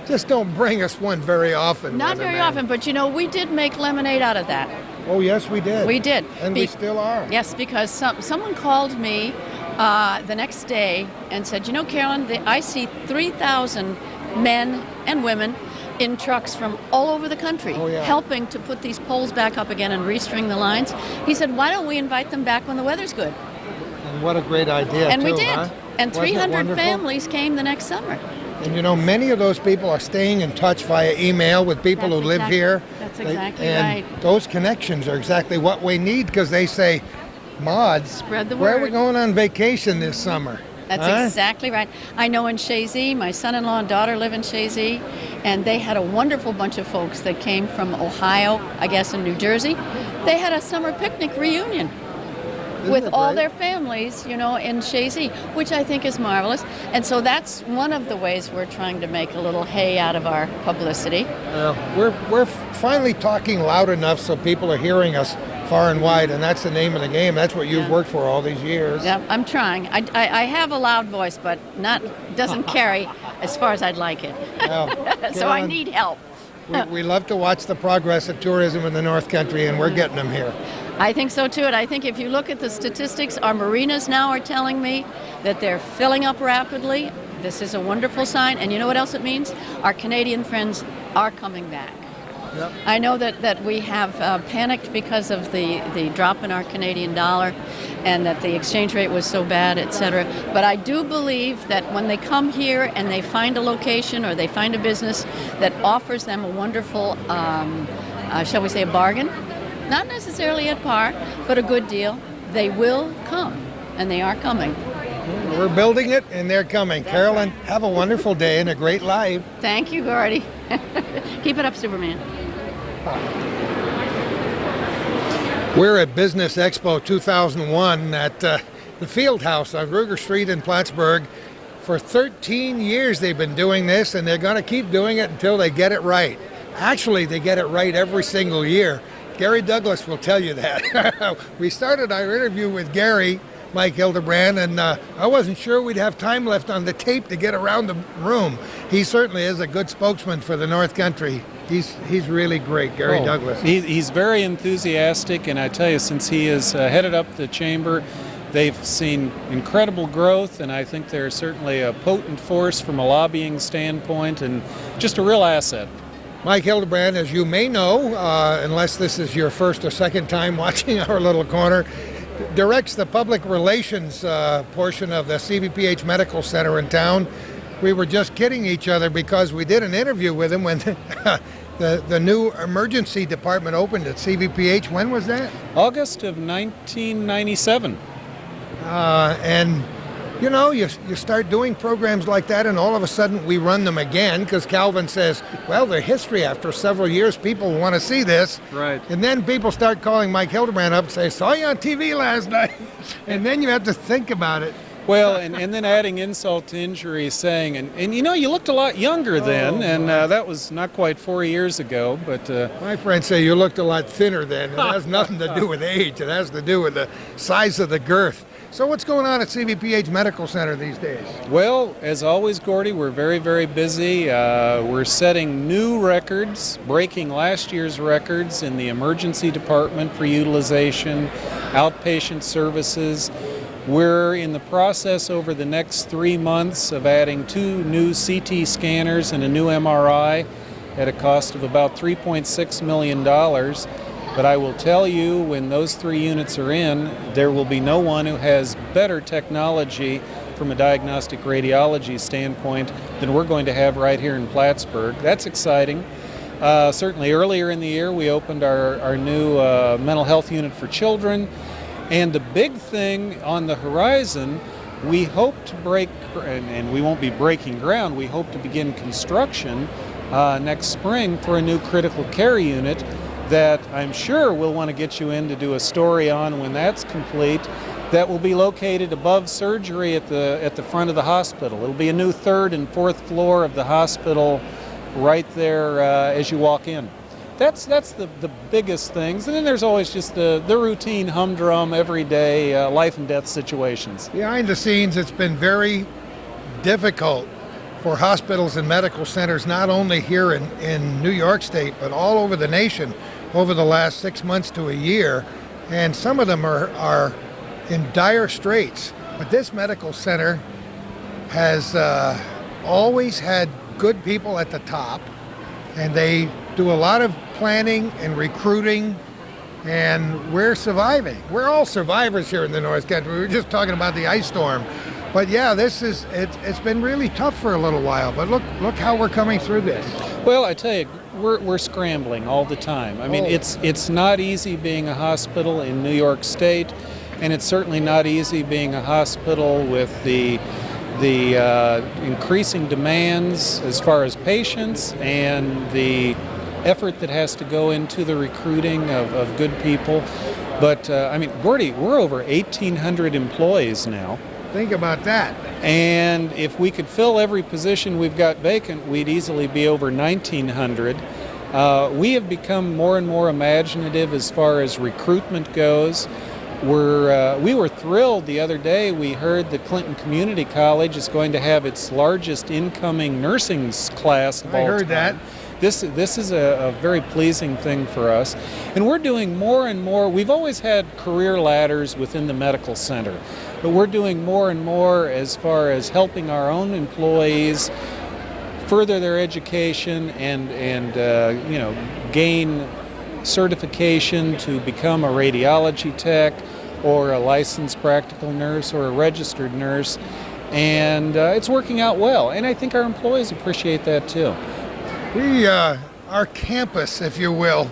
just don't bring us one very often. Not Weatherman. very often, but you know, we did make lemonade out of that. Oh, yes, we did. We did. And we still are. Yes, because someone called me the next day and said, you know, Carolyn, I see 3,000 men and women in trucks from all over the country helping to put these poles back up again and restring the lines. He said, why don't we invite them back when the weather's good? And what a great idea, And too, we did. huh? And Wasn't it 300 wonderful? families came the next summer. And you know, many of those people are staying in touch via email with people That's who live exactly- here. that's They- exactly and right. those connections are exactly what we need, because they say, Maud, Spread the where are we word." going on vacation this summer? That's Huh? exactly right. I know in Chazy, my son-in-law and daughter live in Chazy, and they had a wonderful bunch of folks that came from Ohio, I guess, and New Jersey. They had a summer picnic reunion with it all great? their families, you know, in Chazy, which I think is marvelous. And so that's one of the ways we're trying to make a little hay out of our publicity. We're finally talking loud enough so people are hearing us far and wide, and that's the name of the game. That's what you've worked for all these years. Yeah, I'm trying. I have a loud voice, but doesn't carry as far as I'd like it. Well, So I Carolyn, need help. we love to watch the progress of tourism in the North Country, and we're getting them here. I think so too, and I think if you look at the statistics, our marinas now are telling me that they're filling up rapidly. This is a wonderful sign, and you know what else it means? Our Canadian friends are coming back. Yep. I know that we have panicked because of the drop in our Canadian dollar and that the exchange rate was so bad, etc. But I do believe that when they come here and they find a location or they find a business that offers them a wonderful, shall we say, a bargain, not necessarily at par, but a good deal, they will come, and they are coming. We're building it, and they're coming. Carolyn, have a wonderful day and a great life. Thank you, Gordy. Keep it up, Superman. We're at Business Expo 2001 at the Field House on Ruger Street in Plattsburgh. For 13 years they've been doing this, and they're going to keep doing it until they get it right. Actually, they get it right every single year. Gary Douglas will tell you that. We started our interview with Gary, Mike Hildebrand, and I wasn't sure we'd have time left on the tape to get around the room. He certainly is a good spokesman for the North Country. He's really great, Gary Douglas. He's very enthusiastic, and I tell you, since he has headed up the chamber, they've seen incredible growth, and I think they're certainly a potent force from a lobbying standpoint and just a real asset. Mike Hildebrand, as you may know, unless this is your first or second time watching our little corner, directs the public relations portion of the CVPH Medical Center in town. We were just kidding each other because we did an interview with him when the new emergency department opened at CVPH. When was that? August of 1997. And you know, you start doing programs like that, and all of a sudden we run them again because Calvin says, well, they're history. After several years, people want to see this. Right. And then people start calling Mike Hildebrand up and say, saw you on TV last night. And then you have to think about it. Well, and then adding insult to injury, saying, and you know, you looked a lot younger then, and that was not quite 4 years ago, but... My friends say you looked a lot thinner then. It has nothing to do with age. It has to do with the size of the girth. So what's going on at CVPH Medical Center these days? Well, as always, Gordy, we're very, very busy. We're setting new records, breaking last year's records in the emergency department for utilization, outpatient services. We're in the process over the next 3 months of adding 2 new CT scanners and a new MRI. at a cost of about $3.6 million. But I will tell you, when those 3 units are in, there will be no one who has better technology from a diagnostic radiology standpoint than we're going to have right here in Plattsburgh. That's exciting. Certainly earlier in the year we opened our new mental health unit for children. And the big thing on the horizon, we hope to break, and we won't be breaking ground, we hope to begin construction next spring for a new critical care unit that I'm sure we'll want to get you in to do a story on when that's complete. That will be located above surgery at the front of the hospital. It'll be a new 3rd and 4th floor of the hospital right there as you walk in. That's the biggest things. And then there's always just the routine humdrum, everyday life and death situations. Behind the scenes, it's been very difficult for hospitals and medical centers, not only here in New York State, but all over the nation over the last 6 months to a year. And some of them are in dire straits. But this medical center has always had good people at the top, and they do a lot of planning and recruiting, and we're surviving. We're all survivors here in the North Country. We were just talking about the ice storm. But yeah, it's been really tough for a little while, but look how we're coming through this. Well, I tell you, we're scrambling all the time. I mean, it's not easy being a hospital in New York State, and it's certainly not easy being a hospital with the increasing demands as far as patients and the effort that has to go into the recruiting of good people. But I mean, Gordy, we're over 1,800 employees now. Think about that. And if we could fill every position we've got vacant, we'd easily be over 1,900. We have become more and more imaginative as far as recruitment goes. We were thrilled the other day. We heard that Clinton Community College is going to have its largest incoming nursing class of all time. I heard that. This is a very pleasing thing for us. And we're doing more and more. We've always had career ladders within the medical center, but we're doing more and more as far as helping our own employees further their education and gain certification to become a radiology tech or a licensed practical nurse or a registered nurse, and it's working out well, and I think our employees appreciate that too. Our campus, if you will,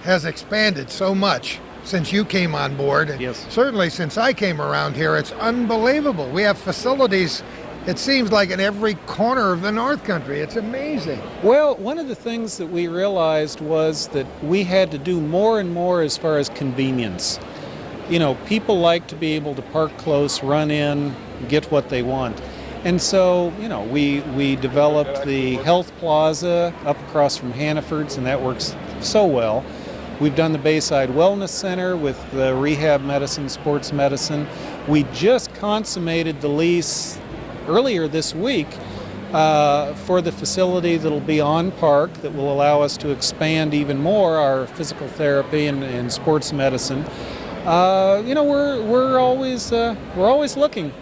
has expanded so much since you came on board, and yes, certainly since I came around here. It's unbelievable. We have facilities, it seems like, in every corner of the North Country. It's amazing. Well, one of the things that we realized was that we had to do more and more as far as convenience. You know, people like to be able to park close, run in, get what they want. And so, you know, we developed the Health Plaza up across from Hannaford's, and that works so well. We've done the Bayside Wellness Center with the rehab medicine, sports medicine. We just consummated the lease earlier this week for the facility that'll be on Park that will allow us to expand even more our physical therapy and sports medicine. We're always looking.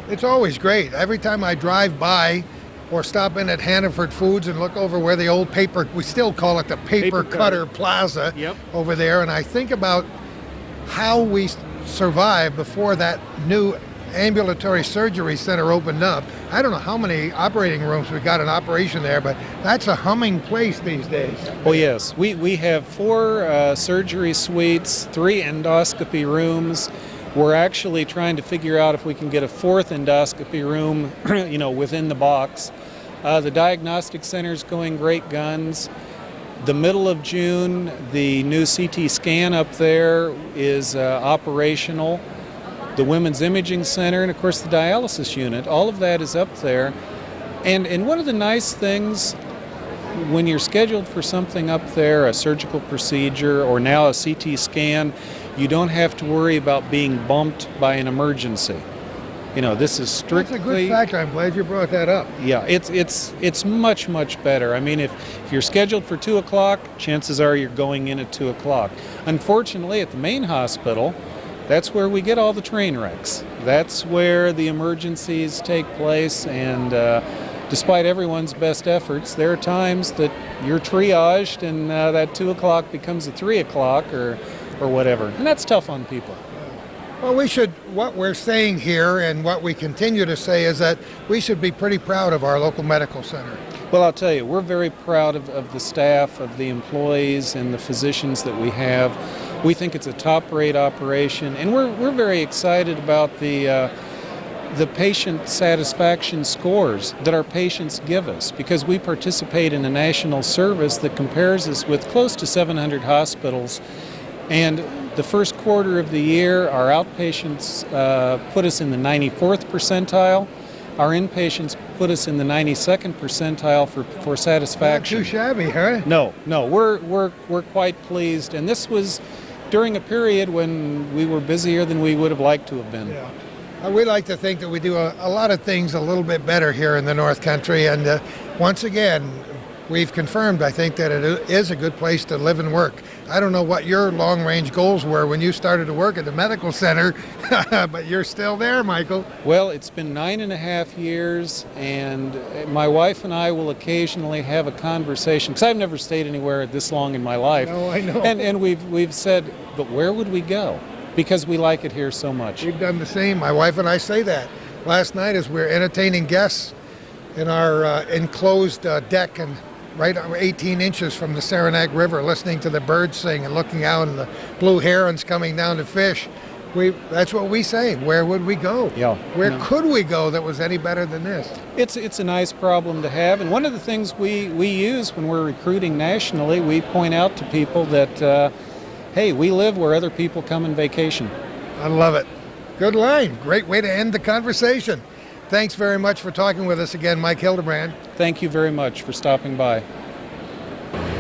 It's always great. Every time I drive by or stop in at Hannaford Foods and look over where the old we still call it the Paper Cutter Plaza, yep, over there, and I think about how we survived before that new ambulatory surgery center opened up. I don't know how many operating rooms we got in operation there, but that's a humming place these days. Oh yes, we have 4 surgery suites, 3 endoscopy rooms. We're actually trying to figure out if we can get a 4th endoscopy room, within the box. The diagnostic center's going great guns. The middle of June, the new CT scan up there is operational. The Women's Imaging Center, and of course the dialysis unit, all of that is up there. And one of the nice things when you're scheduled for something up there, a surgical procedure or now a CT scan, you don't have to worry about being bumped by an emergency. This is strictly... That's a good factor. I'm glad you brought that up. Yeah, it's much, much better. I mean, if you're scheduled for 2 o'clock, chances are you're going in at 2 o'clock. Unfortunately, at the main hospital, that's where we get all the train wrecks. That's where the emergencies take place, and despite everyone's best efforts, there are times that you're triaged and that 2 o'clock becomes a 3 o'clock or whatever. And that's tough on people. Well, what we're saying here and what we continue to say is that we should be pretty proud of our local medical center. Well, I'll tell you, we're very proud of the staff, of the employees and the physicians that we have. We think it's a top-rate operation, and we're very excited about the patient satisfaction scores that our patients give us, because we participate in a national service that compares us with close to 700 hospitals. And the first quarter of the year, our outpatients put us in the 94th percentile. Our inpatients put us in the 92nd percentile for satisfaction. Not too shabby, huh? No, we're quite pleased. And this was during a period when we were busier than we would have liked to have been. Yeah. We like to think that we do a lot of things a little bit better here in the North Country, and once again, we've confirmed, I think, that it is a good place to live and work. I don't know what your long-range goals were when you started to work at the medical center, but you're still there, Michael. Well, it's been 9.5 years, and my wife and I will occasionally have a conversation, because I've never stayed anywhere this long in my life. No, I know. And we've said, but where would we go? Because we like it here so much. We've done the same. My wife and I say that. Last night, as we're entertaining guests in our enclosed deck, and right 18 inches from the Saranac River, listening to the birds sing and looking out and the blue herons coming down to fish, that's what we say. Where would we go? Yeah. Where could we go that was any better than this? It's a nice problem to have, and one of the things we use when we're recruiting nationally, we point out to people that, hey, we live where other people come and vacation. I love it. Good line. Great way to end the conversation. Thanks very much for talking with us again, Mike Hildebrand. Thank you very much for stopping by.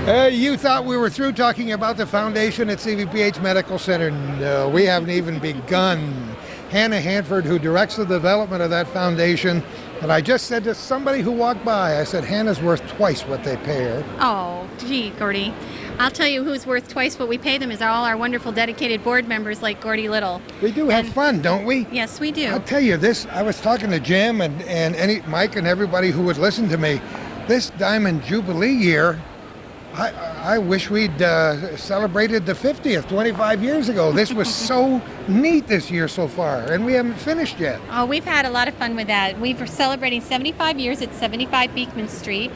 You thought we were through talking about the foundation at CVPH Medical Center. No, we haven't even begun. Hannah Hanford, who directs the development of that foundation, and I just said to somebody who walked by, I said, Hannah's worth twice what they pay her. Oh, gee, Gordy. I'll tell you who's worth twice what we pay them is all our wonderful dedicated board members like Gordy Little. We do have fun, don't we? Yes, we do. I'll tell you this, I was talking to Jim and Mike and everybody who would listen to me. This Diamond Jubilee year, I wish we'd celebrated the 50th 25 years ago. This was so neat this year so far, and we haven't finished yet. Oh, we've had a lot of fun with that. We were celebrating 75 years at 75 Beekman Street,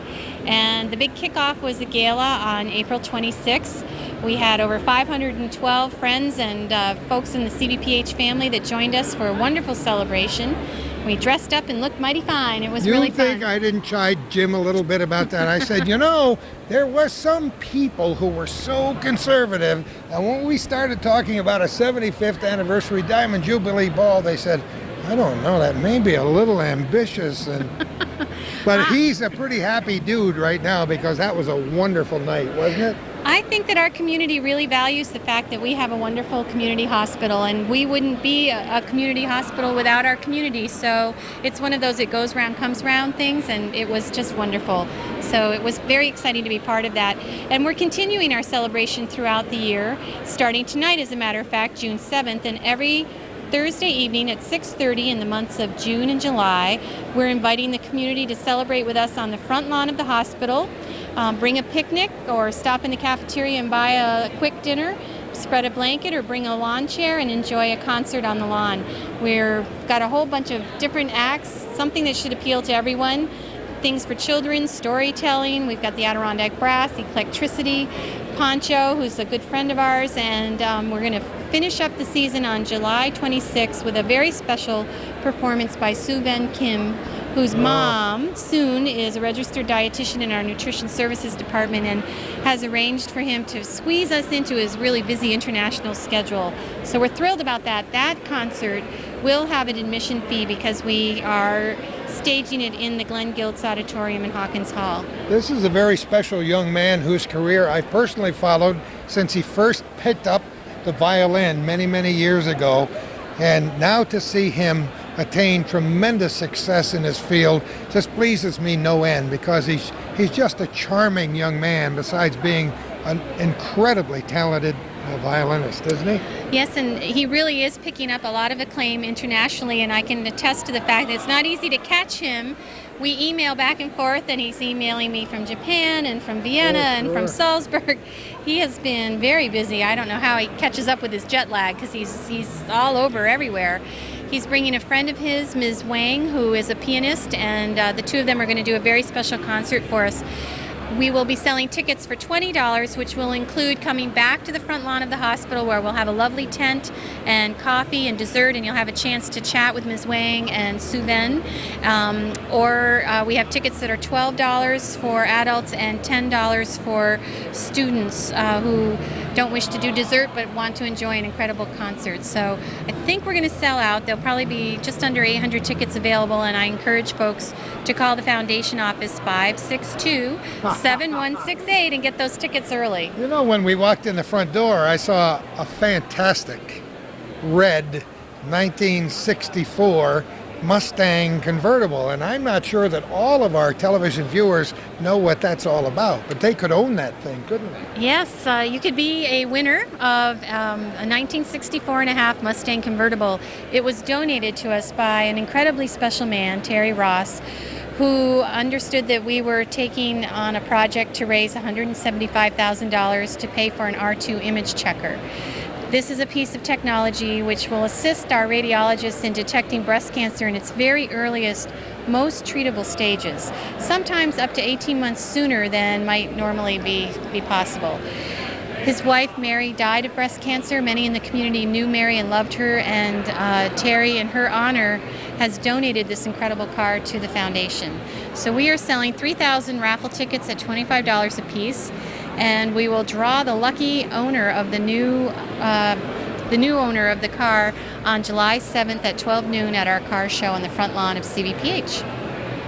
and the big kickoff was a gala on April 26th. We had over 512 friends and folks in the CVPH family that joined us for a wonderful celebration. We dressed up and looked mighty fine. It was really fun. You think I didn't chide Jim a little bit about that? I said, you know, there was some people who were so conservative, and when we started talking about a 75th anniversary Diamond Jubilee Ball, they said, I don't know, that may be a little ambitious. But he's a pretty happy dude right now because that was a wonderful night, wasn't it? I think that our community really values the fact that we have a wonderful community hospital, and we wouldn't be a community hospital without our community. So it's one of those it goes round, comes round things, and it was just wonderful. So it was very exciting to be part of that. And we're continuing our celebration throughout the year, starting tonight, as a matter of fact, June 7th, and every Thursday evening at 6:30 in the months of June and July. We're inviting the community to celebrate with us on the front lawn of the hospital. Bring a picnic or stop in the cafeteria and buy a quick dinner, spread a blanket or bring a lawn chair and enjoy a concert on the lawn. We've got a whole bunch of different acts, something that should appeal to everyone. Things for children, storytelling. We've got the Adirondack Brass, Electricity, Poncho, who's a good friend of ours, and we're going to finish up the season on July 26th with a very special performance by Sue Van Kim, whose mom, Soon, is a registered dietitian in our nutrition services department and has arranged for him to squeeze us into his really busy international schedule. So we're thrilled about that. That concert will have an admission fee because we are staging it in the Glenn Giltz Auditorium in Hawkins Hall. This is a very special young man whose career I personally followed since he first picked up the violin many, many years ago. And now to see him attain tremendous success in his field just pleases me no end, because he's just a charming young man besides being an incredibly talented a violinist, isn't he? Yes, and he really is picking up a lot of acclaim internationally, and I can attest to the fact that it's not easy to catch him. We email back and forth, and he's emailing me from Japan and from Vienna and from Salzburg. He has been very busy. I don't know how he catches up with his jet lag because he's all over everywhere. He's bringing a friend of his, Ms. Wang, who is a pianist, and the two of them are going to do a very special concert for us. We will be selling tickets for $20, which will include coming back to the front lawn of the hospital where we'll have a lovely tent and coffee and dessert, and you'll have a chance to chat with Ms. Wang and Sue Ven. Or we have tickets that are $12 for adults and $10 for students who don't wish to do dessert but want to enjoy an incredible concert. So I think we're going to sell out. There'll probably be just under 800 tickets available, and I encourage folks to call the foundation office 562-7168 and get those tickets early. You know, when we walked in the front door, I saw a fantastic red 1964 Mustang convertible, and I'm not sure that all of our television viewers know what that's all about, but they could own that thing, couldn't they? Yes, you could be a winner of a 1964 and a half Mustang convertible. It was donated to us by an incredibly special man, Terry Ross, who understood that we were taking on a project to raise $175,000 to pay for an R2 image checker. This is a piece of technology which will assist our radiologists in detecting breast cancer in its very earliest, most treatable stages, sometimes up to 18 months sooner than might normally be possible. His wife, Mary, died of breast cancer. Many in the community knew Mary and loved her, and Terry, in her honor, has donated this incredible car to the foundation. So we are selling 3,000 raffle tickets at $25 a piece, and we will draw the lucky owner of the new owner of the car on July 7th at 12 noon at our car show on the front lawn of CVPH.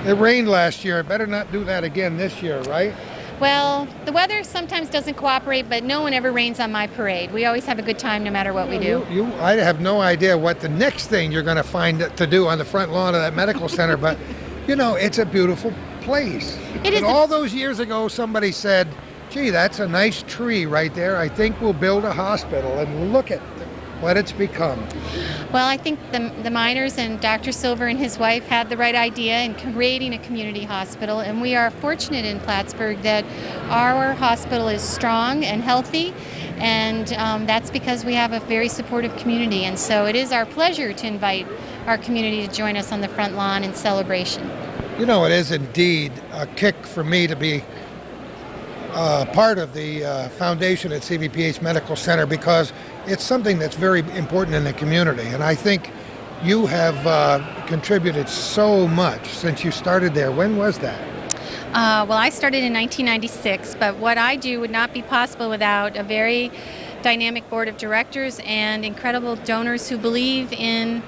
It rained last year. It better not do that again this year, right? Well, the weather sometimes doesn't cooperate, but no one ever rains on my parade. We always have a good time no matter what we do. I have no idea what the next thing you're going to find to do on the front lawn of that medical center, but, you know, it's a beautiful place. It is. And all those years ago, somebody said, gee, that's a nice tree right there. I think we'll build a hospital, and look at what it's become. Well, I think the miners and Dr. Silver and his wife had the right idea in creating a community hospital, and we are fortunate in Plattsburgh that our hospital is strong and healthy, and that's because we have a very supportive community, and so it is our pleasure to invite our community to join us on the front lawn in celebration. You know, it is indeed a kick for me to be part of the foundation at CVPH Medical Center, because it's something that's very important in the community, and I think you have contributed so much since you started there. When was that? Well, I started in 1996, but what I do would not be possible without a very dynamic board of directors and incredible donors who believe in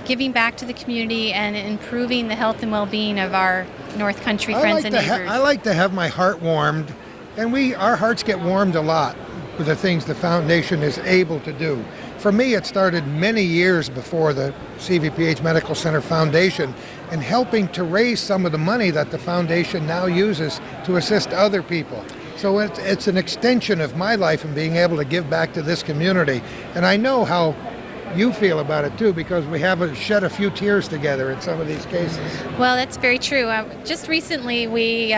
giving back to the community and improving the health and well-being of our North Country friends and neighbors. I like to have my heart warmed, and our hearts get warmed a lot with the things the foundation is able to do. For me, it started many years before the CVPH Medical Center Foundation, in helping to raise some of the money that the foundation now uses to assist other people. So it's an extension of my life in being able to give back to this community. And I know how you feel about it too, because we have shed a few tears together in some of these cases. Well, that's very true. Just recently we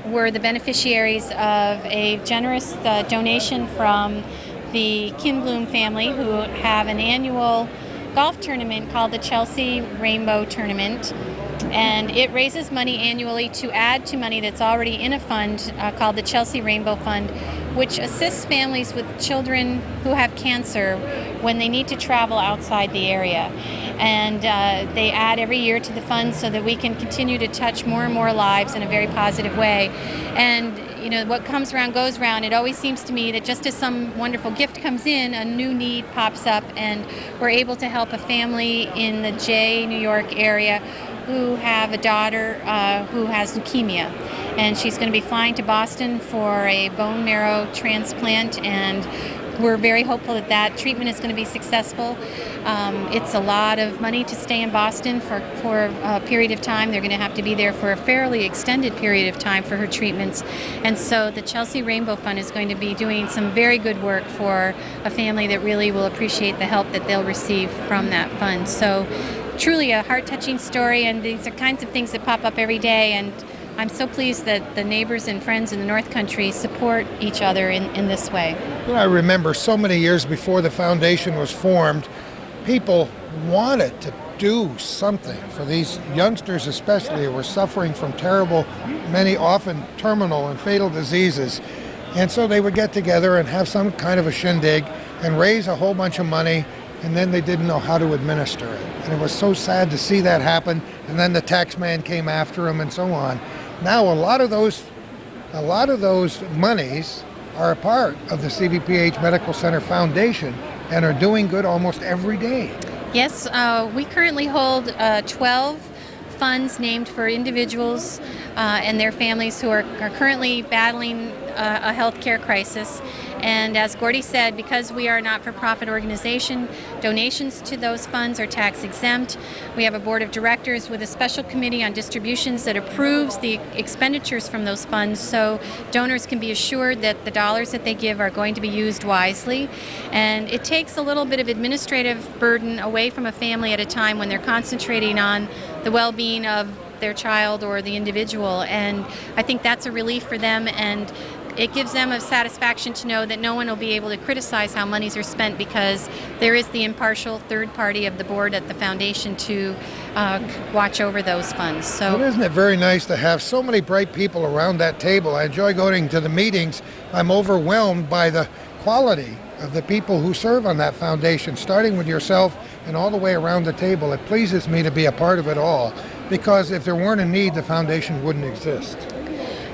were the beneficiaries of a generous donation from the Kinbloom family, who have an annual golf tournament called the Chelsea Rainbow Tournament, and it raises money annually to add to money that's already in a fund called the Chelsea Rainbow Fund, which assists families with children who have cancer when they need to travel outside the area. And they add every year to the fund so that we can continue to touch more and more lives in a very positive way. And you know, what comes around goes around. It always seems to me that just as some wonderful gift comes in, a new need pops up, and we're able to help a family in the Jay, New York area who have a daughter who has leukemia. And she's going to be flying to Boston for a bone marrow transplant, and we're very hopeful that that treatment is going to be successful. It's a lot of money to stay in Boston for a period of time. They're going to have to be there for a fairly extended period of time for her treatments. And so the Chelsea Rainbow Fund is going to be doing some very good work for a family that really will appreciate the help that they'll receive from that fund. So truly a heart-touching story, and these are kinds of things that pop up every day, and I'm so pleased that the neighbors and friends in the North Country support each other in this way. I remember so many years before the foundation was formed, people wanted to do something for these youngsters especially who were suffering from terrible, many often terminal and fatal diseases. And so they would get together and have some kind of a shindig and raise a whole bunch of money, and then they didn't know how to administer it. And it was so sad to see that happen, and then the tax man came after them and so on. Now a lot of those monies are a part of the CVPH Medical Center Foundation and are doing good almost every day. Yes, we currently hold 12 funds named for individuals and their families who are currently battling a healthcare crisis. And as Gordy said, because we are a not-for-profit organization, donations to those funds are tax exempt. We have a board of directors with a special committee on distributions that approves the expenditures from those funds, so donors can be assured that the dollars that they give are going to be used wisely. And it takes a little bit of administrative burden away from a family at a time when they're concentrating on the well-being of their child or the individual, and I think that's a relief for them, and it gives them a satisfaction to know that no one will be able to criticize how monies are spent, because there is the impartial third party of the board at the foundation to watch over those funds. So, but isn't it very nice to have so many bright people around that table? I enjoy going to the meetings. I'm overwhelmed by the quality of the people who serve on that foundation, starting with yourself and all the way around the table. It pleases me to be a part of it all, because if there weren't a need, the foundation wouldn't exist.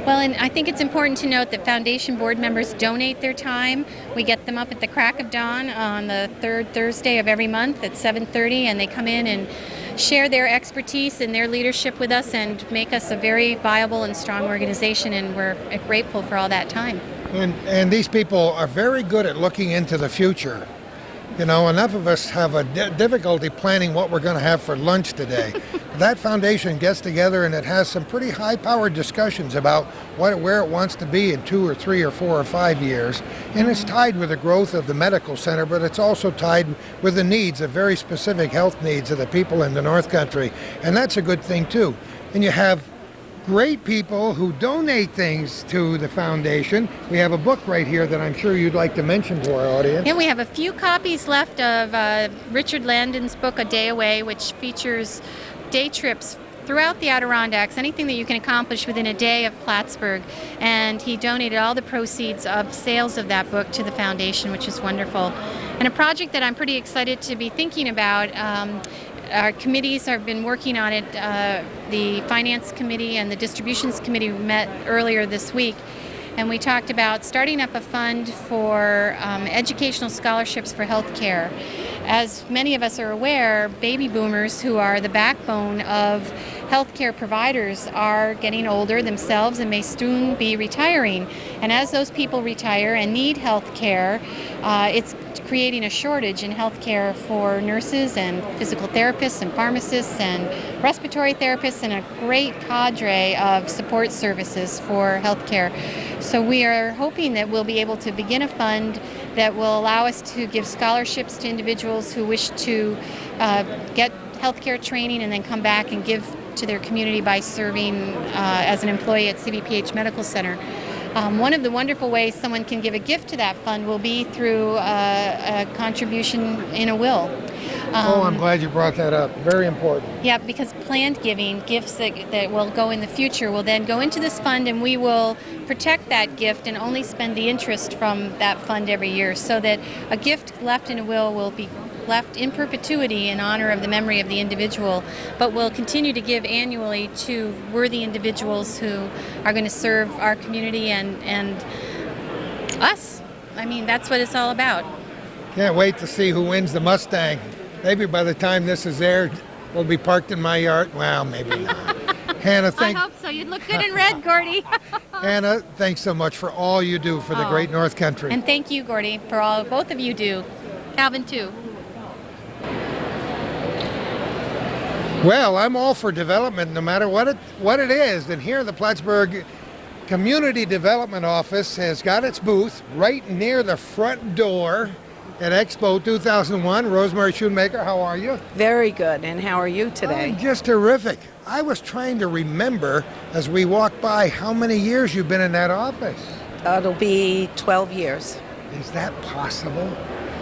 Well, and I think it's important to note that foundation board members donate their time. We get them up at the crack of dawn on the third Thursday of every month at 7:30, and they come in and share their expertise and their leadership with us and make us a very viable and strong organization, and we're grateful for all that time. And these people are very good at looking into the future. You know, enough of us have a difficulty planning what we're going to have for lunch today. That foundation gets together and it has some pretty high-powered discussions about where it wants to be in 2 or 3 or 4 or 5 years. And it's tied with the growth of the medical center, but it's also tied with the needs, of very specific health needs of the people in the North Country. And that's a good thing, too. And you have great people who donate things to the foundation. We have a book right here that I'm sure you'd like to mention to our audience. And we have a few copies left of Richard Landon's book, A Day Away, which features day trips throughout the Adirondacks, anything that you can accomplish within a day of Plattsburgh. And he donated all the proceeds of sales of that book to the foundation, which is wonderful. And a project that I'm pretty excited to be thinking about, our committees have been working on it. The Finance Committee and the Distributions Committee met earlier this week, and we talked about starting up a fund for educational scholarships for healthcare. As many of us are aware, baby boomers, who are the backbone of healthcare providers, are getting older themselves and may soon be retiring. And as those people retire and need healthcare, it's creating a shortage in healthcare for nurses and physical therapists and pharmacists and respiratory therapists and a great cadre of support services for healthcare. So we are hoping that we'll be able to begin a fund that will allow us to give scholarships to individuals who wish to get healthcare training and then come back and give to their community by serving as an employee at CVPH Medical Center. One of the wonderful ways someone can give a gift to that fund will be through a contribution in a will. I'm glad you brought that up. Very important. Yeah, because planned giving, gifts that will go in the future, will then go into this fund, and we will protect that gift and only spend the interest from that fund every year, so that a gift left in a will be left in perpetuity in honor of the memory of the individual, but will continue to give annually to worthy individuals who are going to serve our community and us. I mean, that's what it's all about. Can't wait to see who wins the Mustang. Maybe by the time this is aired, we'll be parked in my yard. Well, maybe not. Hannah, I hope so. You'd look good in red, Gordy. Hannah, thanks so much for all you do for the Oh. great North Country. And thank you, Gordy, for all both of you do. Calvin, too. Well, I'm all for development, no matter what it is. And here, the Plattsburgh Community Development Office has got its booth right near the front door at Expo 2001. Rosemary Schoonmaker, how are you? Very good. And how are you today? Oh, just terrific. I was trying to remember as we walked by how many years you've been in that office. It'll be 12 years. Is that possible?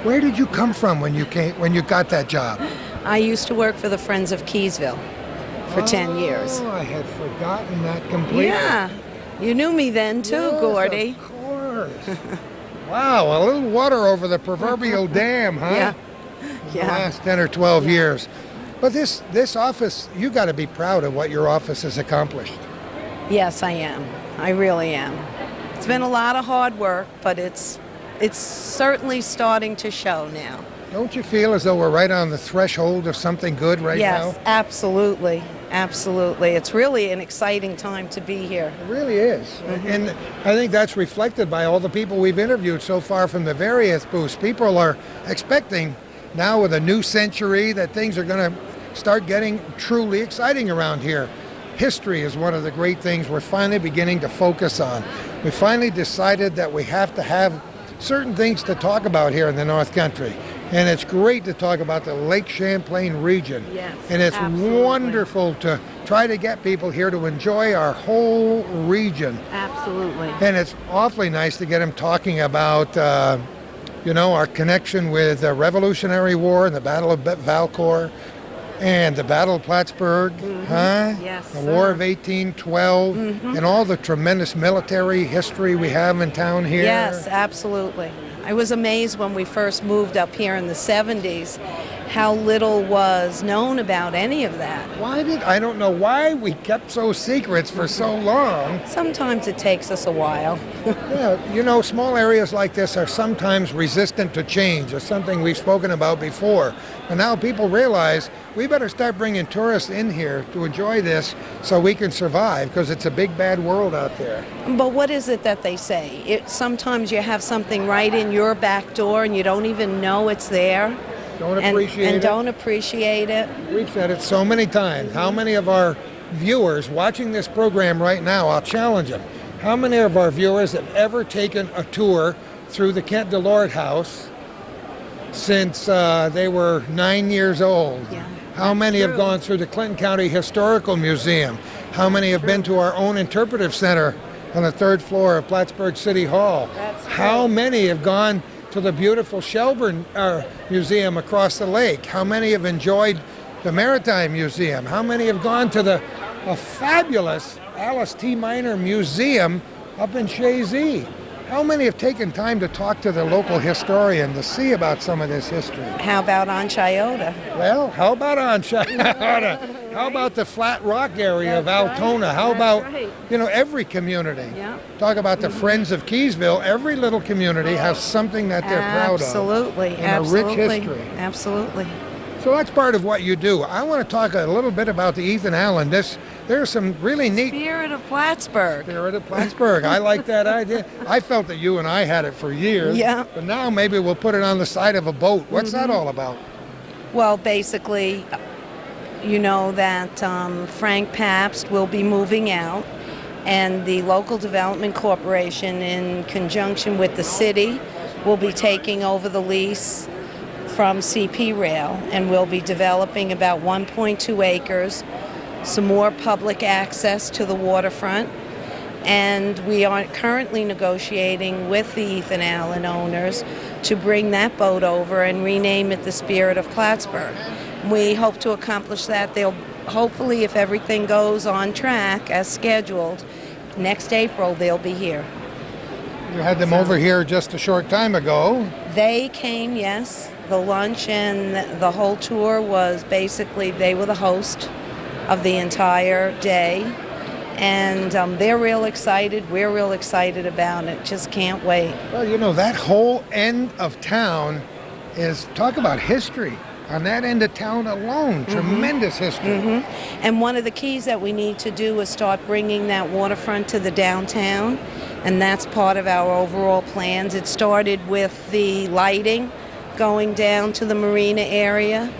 Where did you come from when you got that job? I used to work for the Friends of Keysville for 10 years. Oh, I had forgotten that completely. Yeah. You knew me then too, Yes, Gordy. Of course. Wow, a little water over the proverbial dam, huh? Yeah. The last 10 or 12 years. But this office, you got to be proud of what your office has accomplished. Yes, I am. I really am. It's been a lot of hard work, but it's certainly starting to show now. Don't you feel as though we're right on the threshold of something good right now? Yes, absolutely. Absolutely. It's really an exciting time to be here. It really is. And I think that's reflected by all the people we've interviewed so far from the various booths. People are expecting now with a new century that things are going to start getting truly exciting around here. History is one of the great things we're finally beginning to focus on. We finally decided that we have to have certain things to talk about here in the North Country. And it's great to talk about the Lake Champlain region. Yes, and it's absolutely. wonderful to try to get people here to enjoy our whole region. Absolutely. And it's awfully nice to get them talking about, our connection with the Revolutionary War and the Battle of Valcour and the Battle of Plattsburgh, huh? Yes, the sir. War of 1812, and all the tremendous military history we have in town here. Yes, absolutely. I was amazed when we first moved up here in the 70s how little was known about any of that. I don't know why we kept those secrets for so long. Sometimes it takes us a while. Yeah, small areas like this are sometimes resistant to change. It's something we've spoken about before. But now people realize we better start bringing tourists in here to enjoy this so we can survive, because it's a big bad world out there. But what is it that they say? Sometimes you have something right in your back door and you don't even know it's there. Don't appreciate it. Don't appreciate it. We've said it so many times. How many of our viewers watching this program right now, I'll challenge them, how many of our viewers have ever taken a tour through the Kent Delort House since they were 9 years old? Yeah. How many have gone through the Clinton County Historical Museum? How many have been to our own interpretive center on the 3rd floor of Plattsburgh City Hall? How many have gone to the beautiful Shelburne Museum across the lake? How many have enjoyed the Maritime Museum? How many have gone to the fabulous Alice T. Minor Museum up in Shazy? How many have taken time to talk to the local historian to see about some of this history? How about on Chiota? Well, how about on Chiota? How about the Flat Rock area of Altona? How about, every community? Yeah. Talk about the Friends of Keysville. Every little community has something that they're proud of. Absolutely. And a rich history. Absolutely. So that's part of what you do. I want to talk a little bit about the Ethan Allen. There's some really neat... Spirit of Plattsburgh. Spirit of Plattsburgh. I like that idea. I felt that you and I had it for years. Yeah. But now maybe we'll put it on the side of a boat. What's that all about? Well, basically, you know that Frank Pabst will be moving out, and the Local Development Corporation, in conjunction with the city, will be taking over the lease from CP Rail, and we'll be developing about 1.2 acres, some more public access to the waterfront, and we are currently negotiating with the Ethan Allen owners to bring that boat over and rename it the Spirit of Plattsburgh. We hope to accomplish that. They'll hopefully, if everything goes on track as scheduled, next April they'll be here. You had them over here just a short time ago. They came, yes. The lunch and the whole tour was basically, they were the host of the entire day. And they're real excited. We're real excited about it. Just can't wait. Well, that whole end of town is, talk about history. on that end of town alone. Tremendous history. And one of the keys that we need to do is start bringing that waterfront to the downtown, and that's part of our overall plans. It started with the lighting going down to the marina area,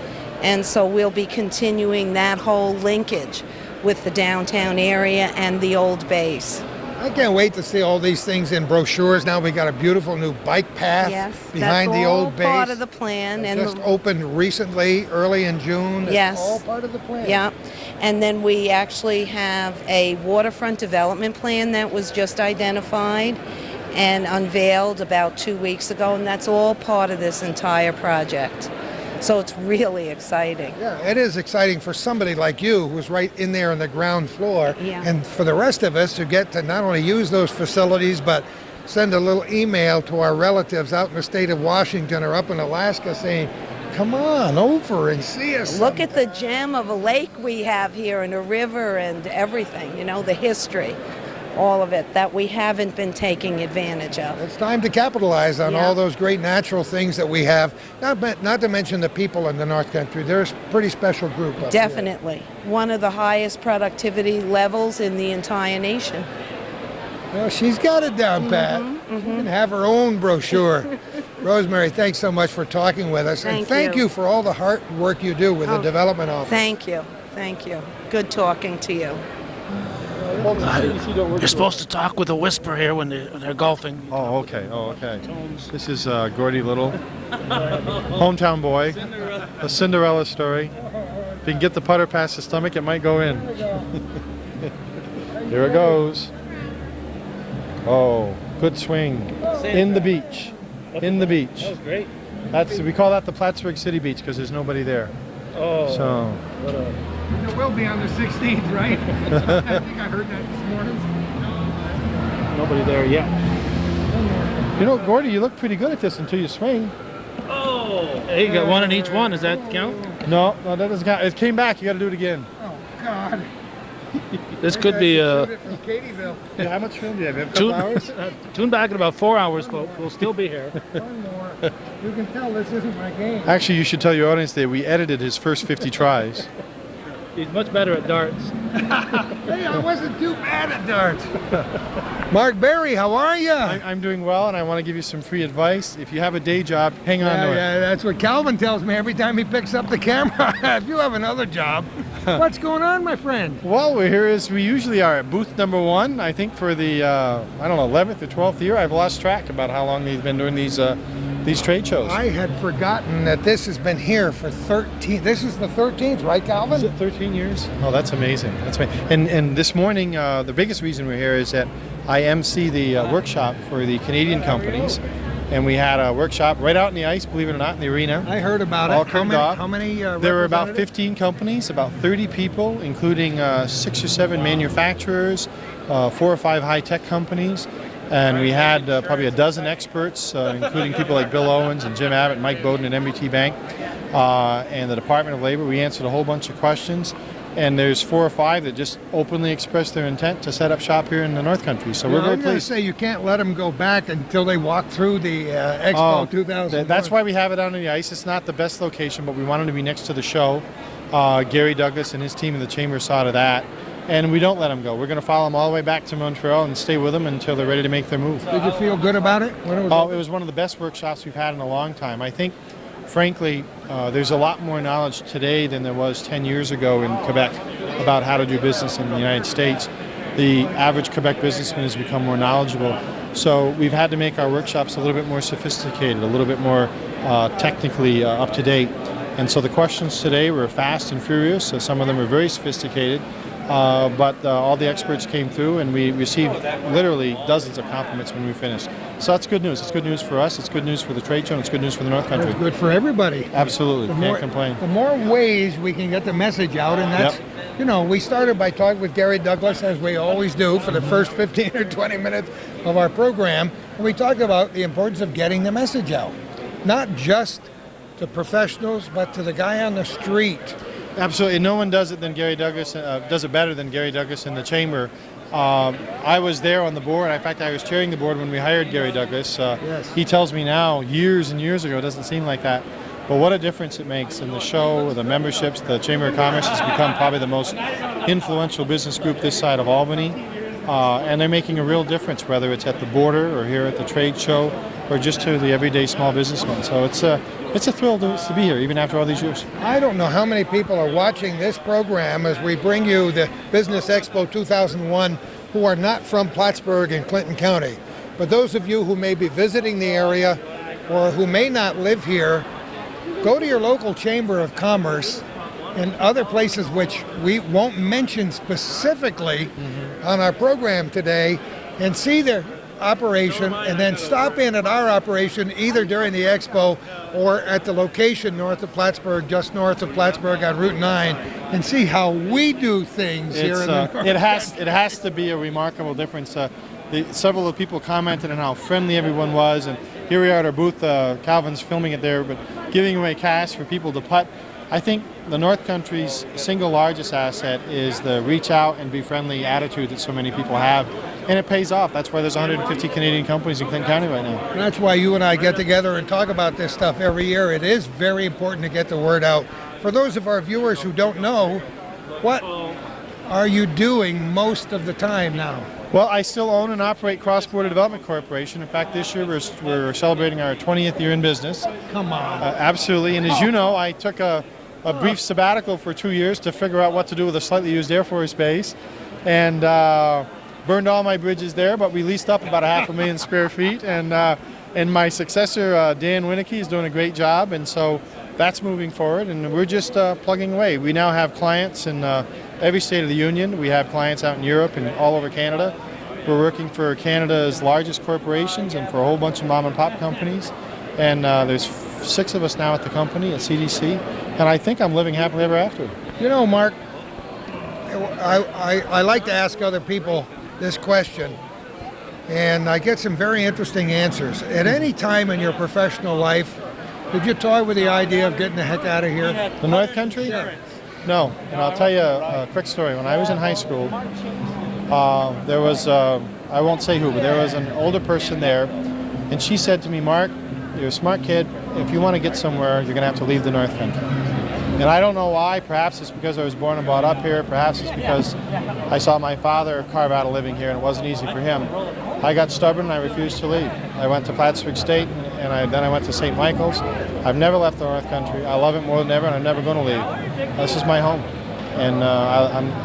and so we'll be continuing that whole linkage with the downtown area and the old base. I can't wait to see all these things in brochures. Now we got a beautiful new bike path behind the old base. That's all part of the plan. And just opened recently, early in June. Yes. It's all part of the plan. Yeah. And then we actually have a waterfront development plan that was just identified and unveiled about 2 weeks ago, and that's all part of this entire project. So it's really exciting. Yeah, it is exciting for somebody like you who's right in there on the ground floor, and for the rest of us to get to not only use those facilities, but send a little email to our relatives out in the state of Washington or up in Alaska saying, come on over and see us. Look at the gem of a lake we have here and a river and everything, you know, the history. All of it that we haven't been taking advantage of. It's time to capitalize on all those great natural things that we have, not to mention the people in the North Country. They're a pretty special group up Definitely. One of the highest productivity levels in the entire nation. Well, she's got it down pat. She can have her own brochure. Rosemary, thanks so much for talking with us. And thank you for all the hard work you do with the development office. Thank you. Thank you. Good talking to you. You're supposed to talk with a whisper here when they're golfing. Oh, okay. This is Gordy Little, hometown boy, a Cinderella story. If you can get the putter past the stomach, it might go in. Here it goes. Oh, good swing. In the beach. In the beach. That was great. We call that the Plattsburgh City Beach because there's nobody there. Oh. So. It will be on the 16th, right? I think I heard that this morning. Nobody there yet. You know, Gordy, you look pretty good at this until you swing. Oh. Hey, you got one in each one. Does that count? No, that doesn't count. It came back. You got to do it again. Oh, God. This could be From Katyville. Yeah, how much film do you have? A couple hours? Tune back in about 4 hours, folks. We'll still be here. One more. You can tell this isn't my game. Actually, you should tell your audience that we edited his first 50 tries. He's much better at darts. Hey, I wasn't too bad at darts. Mark Berry, how are you? I'm doing well, and I want to give you some free advice. If you have a day job, hang on to it. Yeah, that's what Calvin tells me every time he picks up the camera. If you have another job, what's going on, my friend? Well, we're here as we usually are at booth number 1. I think for the 11th or 12th year. I've lost track about how long they've been doing these trade shows. I had forgotten that this has been here for 13. This is the 13th, right, Calvin? Is it 13 years? Oh, that's amazing. That's amazing. And this morning, the biggest reason we're here is that I MC the workshop for the Canadian companies, and we had a workshop right out in the ice, believe it or not, in the arena. I heard about it. How many there were about 15 companies, about 30 people, including 6 or 7 manufacturers, 4 or 5 high-tech companies. And we had probably a dozen experts, including people like Bill Owens and Jim Abbott, Mike Bowden at MBT Bank, and the Department of Labor. We answered a whole bunch of questions. And there's 4 or 5 that just openly expressed their intent to set up shop here in the North Country. So we're very pleased. I was going to say you can't let them go back until they walk through the Expo 2000. That's why we have it out on the ice. It's not the best location, but we wanted to be next to the show. Gary Douglas and his team in the chamber saw to that. And we don't let them go. We're going to follow them all the way back to Montreal and stay with them until they're ready to make their move. Did you feel good about it? When it was it was one of the best workshops we've had in a long time. I think, frankly, there's a lot more knowledge today than there was 10 years ago in Quebec about how to do business in the United States. The average Quebec businessman has become more knowledgeable. So we've had to make our workshops a little bit more sophisticated, a little bit more technically up to date. And so the questions today were fast and furious. So some of them were very sophisticated. But all the experts came through, and we received literally dozens of compliments when we finished. So that's good news. It's good news for us. It's good news for the trade show. And it's good news for the North Country. It's good for everybody. Absolutely. Can't complain. The more ways we can get the message out, and that's, you know, we started by talking with Gary Douglas, as we always do, for the first 15 or 20 minutes of our program. And we talked about the importance of getting the message out, not just to professionals, but to the guy on the street. Absolutely. No one does it than Gary Douglas. Does it better than Gary Douglas in the chamber. I was there on the board. In fact, I was chairing the board when we hired Gary Douglas. Yes. He tells me now, years and years ago, it doesn't seem like that, But what a difference it makes in the show, the memberships. The Chamber of Commerce has become probably the most influential business group this side of Albany. And they're making a real difference, whether it's at the border or here at the trade show or just to the everyday small businessman. So it's a thrill to be here, even after all these years. I don't know how many people are watching this program as we bring you the Business Expo 2001 who are not from Plattsburgh and Clinton County. But those of you who may be visiting the area or who may not live here, go to your local Chamber of Commerce and other places which we won't mention specifically on our program today, and see their operation, and then stop in at our operation either during the expo or at the location north of Plattsburgh, just north of Plattsburgh on Route 9, and see how we do things here in the North. It has to be a remarkable difference. Several of the people commented on how friendly everyone was, and here we are at our booth. Calvin's filming it there, but giving away cash for people to putt. I think the North Country's single largest asset is the reach out and be friendly attitude that so many people have, and it pays off. That's why there's 150 Canadian companies in Clinton County right now. And that's why you and I get together and talk about this stuff every year. It is very important to get the word out. For those of our viewers who don't know, what are you doing most of the time now? Well, I still own and operate Cross Border Development Corporation. In fact, this year we're celebrating our 20th year in business. Come on. Absolutely. And as you know, I took a brief sabbatical for 2 years to figure out what to do with a slightly used Air Force base, and burned all my bridges there, but we leased up about 500,000 square feet, and my successor, Dan Winnicky, is doing a great job, and so that's moving forward, and we're just plugging away. We now have clients in every state of the union. We have clients out in Europe and all over Canada. We're working for Canada's largest corporations and for a whole bunch of mom and pop companies, and there's 6 of us now at the company at CDC, and I think I'm living happily ever after. You know, Mark, I like to ask other people this question, and I get some very interesting answers. At any time in your professional life, did you toy with the idea of getting the heck out of here? The North Country? Yeah. No, and I'll tell you a quick story. When I was in high school, there was, I won't say who, but there was an older person there, and she said to me, Mark, you're a smart kid. If you want to get somewhere, you're going to have to leave the North Country. And I don't know why. Perhaps it's because I was born and brought up here. Perhaps it's because I saw my father carve out a living here and it wasn't easy for him. I got stubborn and I refused to leave. I went to Plattsburgh State and then I went to St. Michael's. I've never left the North Country. I love it more than ever, and I'm never going to leave. This is my home, and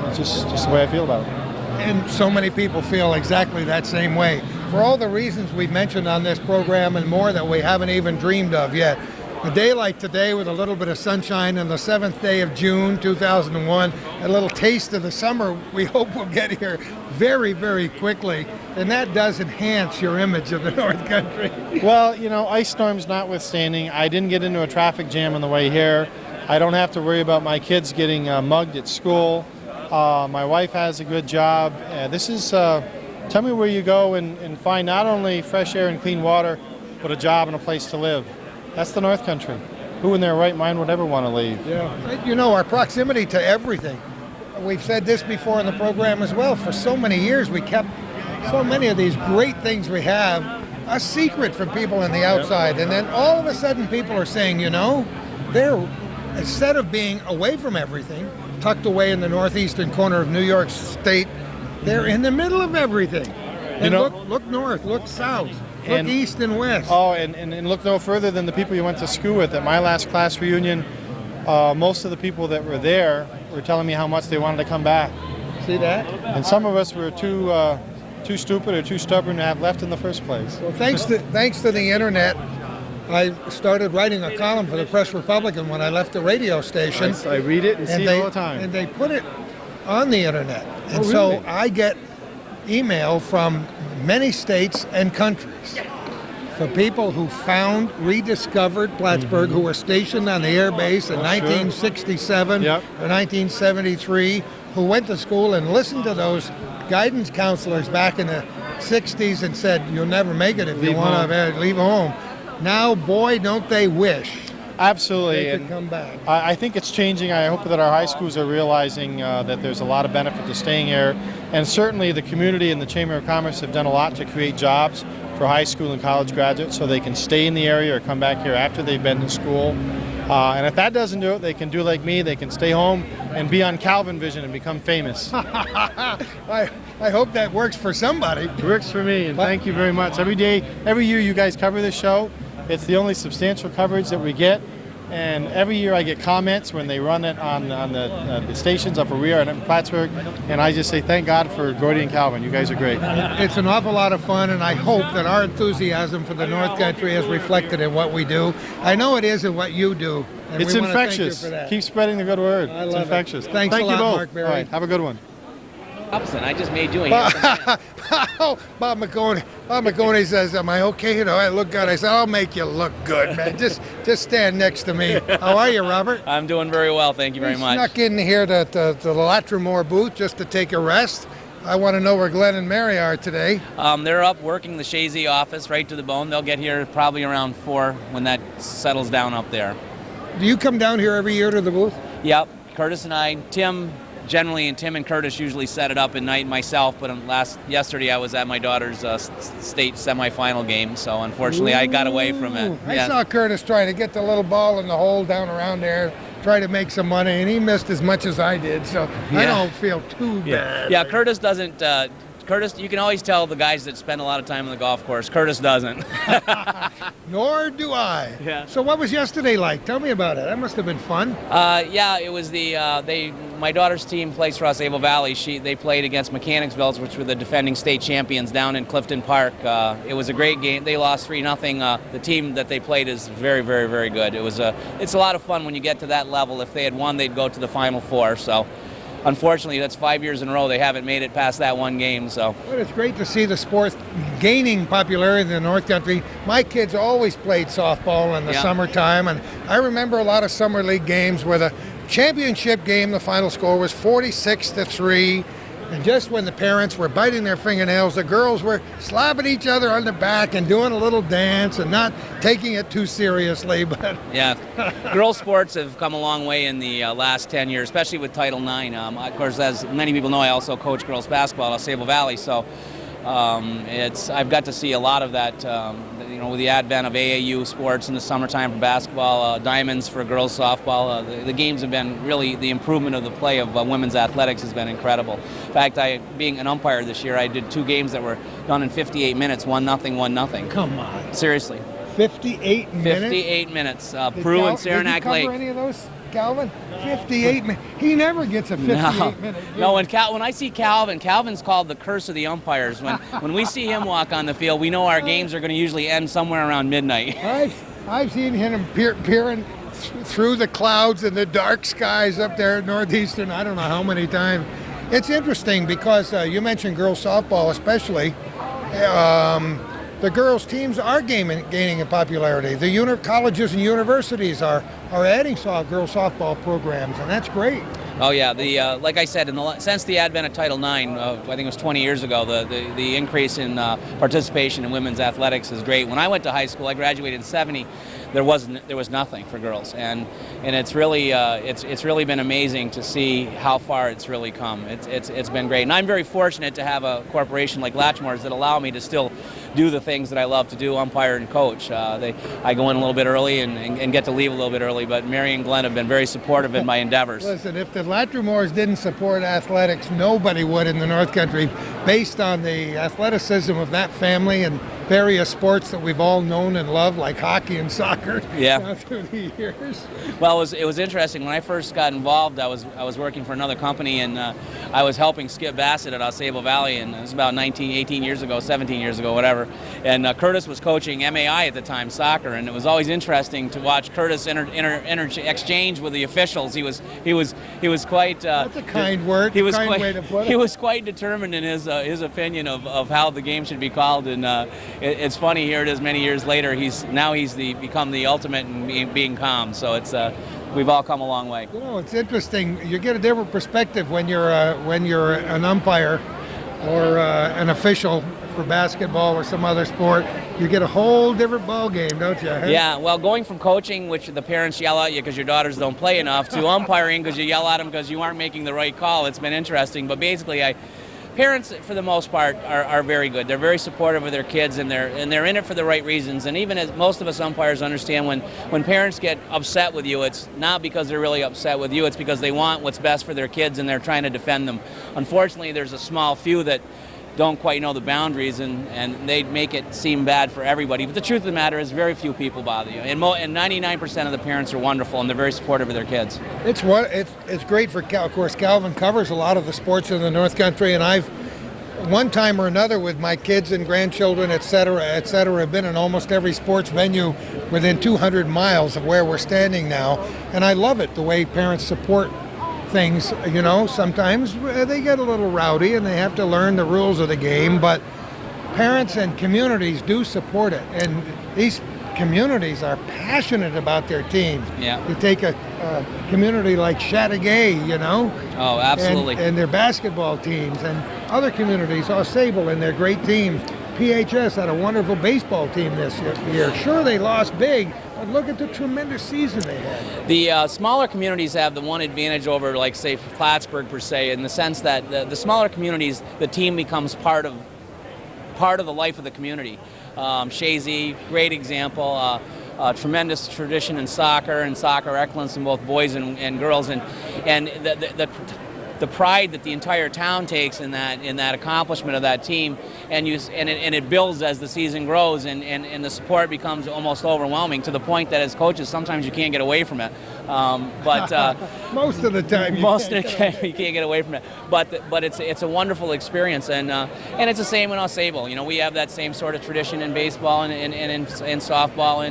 it's just the way I feel about it. And so many people feel exactly that same way. For all the reasons we've mentioned on this program and more that we haven't even dreamed of yet. A day like today with a little bit of sunshine on the 7th day of June 2001, a little taste of the summer we hope will get here very, very quickly. And that does enhance your image of the North Country. Well, you know, ice storms notwithstanding, I didn't get into a traffic jam on the way here. I don't have to worry about my kids getting mugged at school. My wife has a good job. This is, tell me where you go and find not only fresh air and clean water, but a job and a place to live. That's the North Country. Who in their right mind would ever want to leave? Yeah. You know, our proximity to everything. We've said this before in the program as well. For so many years, we kept so many of these great things we have a secret from people on the outside. And then all of a sudden people are saying, you know, they're, instead of being away from everything, tucked away in the northeastern corner of New York State, they're in the middle of everything. And you know, look north, look south. Look east and west. Oh, and look no further than the people you went to school with. At my last class reunion, most of the people that were there were telling me how much they wanted to come back. See that? And some of us were too stupid or too stubborn to have left in the first place. Well, thanks to the internet, I started writing a column for the Press Republican when I left the radio station. I read it and see it all the time. And they put it on the internet. And really? So I get email from many states and countries for people who found, rediscovered Plattsburgh, who were stationed on the air base in 1967 or 1973, who went to school and listened to those guidance counselors back in the 60s and said, you'll never make it if you want to leave home. Now, boy, don't they wish. Absolutely. They could come back. I think it's changing. I hope that our high schools are realizing that there's a lot of benefit to staying here. And certainly the community and the Chamber of Commerce have done a lot to create jobs for high school and college graduates so they can stay in the area or come back here after they've been to school. And if that doesn't do it, they can do like me. They can stay home and be on Calvin Vision and become famous. I hope that works for somebody. It works for me, and thank you very much. Every year you guys cover this show. It's the only substantial coverage that we get. And every year I get comments when they run it on the stations up where we are in Plattsburgh, and I just say thank God for Gordy and Calvin. You guys are great. It's an awful lot of fun, and I hope that our enthusiasm for the North Country is reflected in what we do. I know it is in what you do. And It's we wanna thank you infectious. for that. Keep spreading the good word. I It's love it. infectious. Thanks Thank a you lot, both. Mark Berry. All right, have a good one. Upson, I just made you a Bob McConey says, "Am I okay? You know, I look good." I said, "I'll make you look good, man. Just stand next to me." How are you, Robert? I'm doing very well, thank you very We much. snuck in here to the Latrimore booth just to take a rest. I want to know where Glenn and Mary are today. They're up working the Shazy office right to the bone. They'll get here probably around 4 when that settles down up there. Do you come down here every year to the booth? Yep, Curtis and I, Tim and Curtis usually set it up at night myself, but yesterday I was at my daughter's state semifinal game, so unfortunately I got away from it. I saw Curtis trying to get the little ball in the hole down around there, try to make some money, and he missed as much as I did, so I don't feel too bad. Yeah, Curtis doesn't. Curtis, you can always tell the guys that spend a lot of time on the golf course. Curtis doesn't. Nor do I. Yeah. So what was yesterday like? Tell me about it. That must have been fun. Yeah, it was my daughter's team plays for Able Valley. They played against Mechanicsville, which were the defending state champions down in Clifton Park. It was a great game. They lost 3-0. The team that they played is very, very, very good. It's a lot of fun when you get to that level. If they had won, they'd go to the Final Four. So, unfortunately, that's 5 years in a row they haven't made it past that one game. So, But it's great to see the sport gaining popularity in the North Country. My kids always played softball in the summertime, and I remember a lot of summer league games where the championship game, the final score was 46-3. And just when the parents were biting their fingernails, the girls were slapping each other on the back and doing a little dance and not taking it too seriously. But yeah, girls sports have come a long way in the last 10 years, especially with Title IX. Of course, as many people know, I also coach girls basketball at Able Valley, so I've got to see a lot of that. With the advent of AAU sports in the summertime for basketball, diamonds for girls softball, the games have been really, the improvement of the play of women's athletics has been incredible. In fact, being an umpire this year, I did 2 games that were done in 58 minutes, 1-0, 1-0. Come on. Seriously. 58 minutes? 58 minutes. Prue and Saranac Did you cover Lake. any of those, Calvin? 58 minutes. He never gets a 58 minute. No, when I see Calvin's called the curse of the umpires. When we see him walk on the field, we know our games are going to usually end somewhere around midnight. I've seen him peering through the clouds and the dark skies up there at Northeastern, I don't know how many times. It's interesting because you mentioned girls softball especially. The girls' teams are gaining in popularity. The colleges and universities are adding girls softball programs, and that's great. Oh yeah, like I said, since the advent of Title IX, I think it was 20 years ago, the increase in participation in women's athletics is great. When I went to high school, I graduated in '70. There was nothing for girls, and it's really been amazing to see how far it's really come. It's been great, and I'm very fortunate to have a corporation like Latchmore's that allow me to still do the things that I love to do, umpire and coach. I go in a little bit early and get to leave a little bit early, but Mary and Glenn have been very supportive in my endeavors. Listen, if the Latrimores didn't support athletics, nobody would in the North Country, based on the athleticism of that family and various sports that we've all known and loved, like hockey and soccer. Yeah. Through the years. Well, it was interesting. When I first got involved, I was working for another company, and I was helping Skip Bassett at Able Valley, and it was about 18 years ago, 17 years ago, whatever. And Curtis was coaching MAI at the time, soccer, and it was always interesting to watch Curtis exchange with the officials. He was quite. That's a kind word. He was kind quite, way to put it. He was quite determined in his opinion of how the game should be called, and it's funny. Here it is, many years later. He's become the ultimate in being calm. So we've all come a long way. You know, it's interesting. You get a different perspective when you're an umpire or an official for basketball or some other sport. You get a whole different ball game, don't you? Yeah, well, going from coaching, which the parents yell at you because your daughters don't play enough, to umpiring because you yell at them because you aren't making the right call, it's been interesting. But basically, parents, for the most part, are very good. They're very supportive of their kids, and they're in it for the right reasons. And even as most of us umpires understand, when parents get upset with you, it's not because they're really upset with you. It's because they want what's best for their kids, and they're trying to defend them. Unfortunately, there's a small few that don't quite know the boundaries, and they make it seem bad for everybody. But the truth of the matter is, very few people bother you, and 99% of the parents are wonderful, and they're very supportive of their kids. It's great for Of course, Calvin covers a lot of the sports in the North Country, and I've one time or another with my kids and grandchildren, et cetera, been in almost every sports venue within 200 miles of where we're standing now, and I love it the way parents support things. Sometimes they get a little rowdy and they have to learn the rules of the game, but parents and communities do support it, and these communities are passionate about their teams. Yeah. You take a community like Chateauguay, Oh, absolutely. and their basketball teams, and other communities, Sable and their great teams. PHS had a wonderful baseball team this year. Sure, they lost big, but look at the tremendous season they had. The smaller communities have the one advantage over, like, say, Plattsburgh per se, in the sense that the smaller communities, the team becomes part of the life of the community. Shazy, great example. Tremendous tradition in soccer and soccer excellence in both boys and girls, and the pride that the entire town takes in that accomplishment of that team, and it builds as the season grows, and the support becomes almost overwhelming, to the point that as coaches sometimes you can't get away from it. But most of the time you can't get away from it. But it's a wonderful experience, and it's the same in Sable. We have that same sort of tradition in baseball and in softball,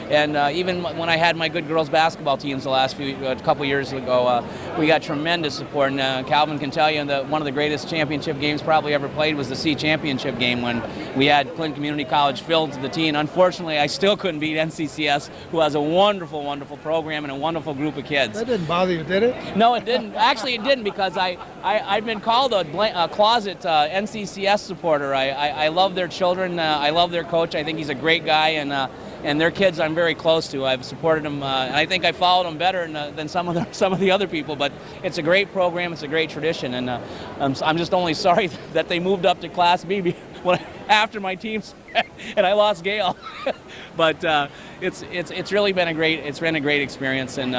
and even when I had my good girls basketball teams a couple years ago, we got tremendous support. And Calvin can tell you that one of the greatest championship games probably ever played was the C championship game, when we had Clinton Community College filled to the T. And unfortunately, I still couldn't beat NCCS, who has a wonderful, wonderful program and a wonderful group of kids. That didn't bother you, did it? No, it didn't. Actually, it didn't, because I've been called a closet NCCS supporter. I love their children. I love their coach. I think he's a great guy, and their kids I'm very close to. I've supported them, and I think I followed them better than some of the other people. But it's a great program. It's a great tradition, and I'm just only sorry that they moved up to Class B after my teams, and I lost Gale. But it's really been a great experience, and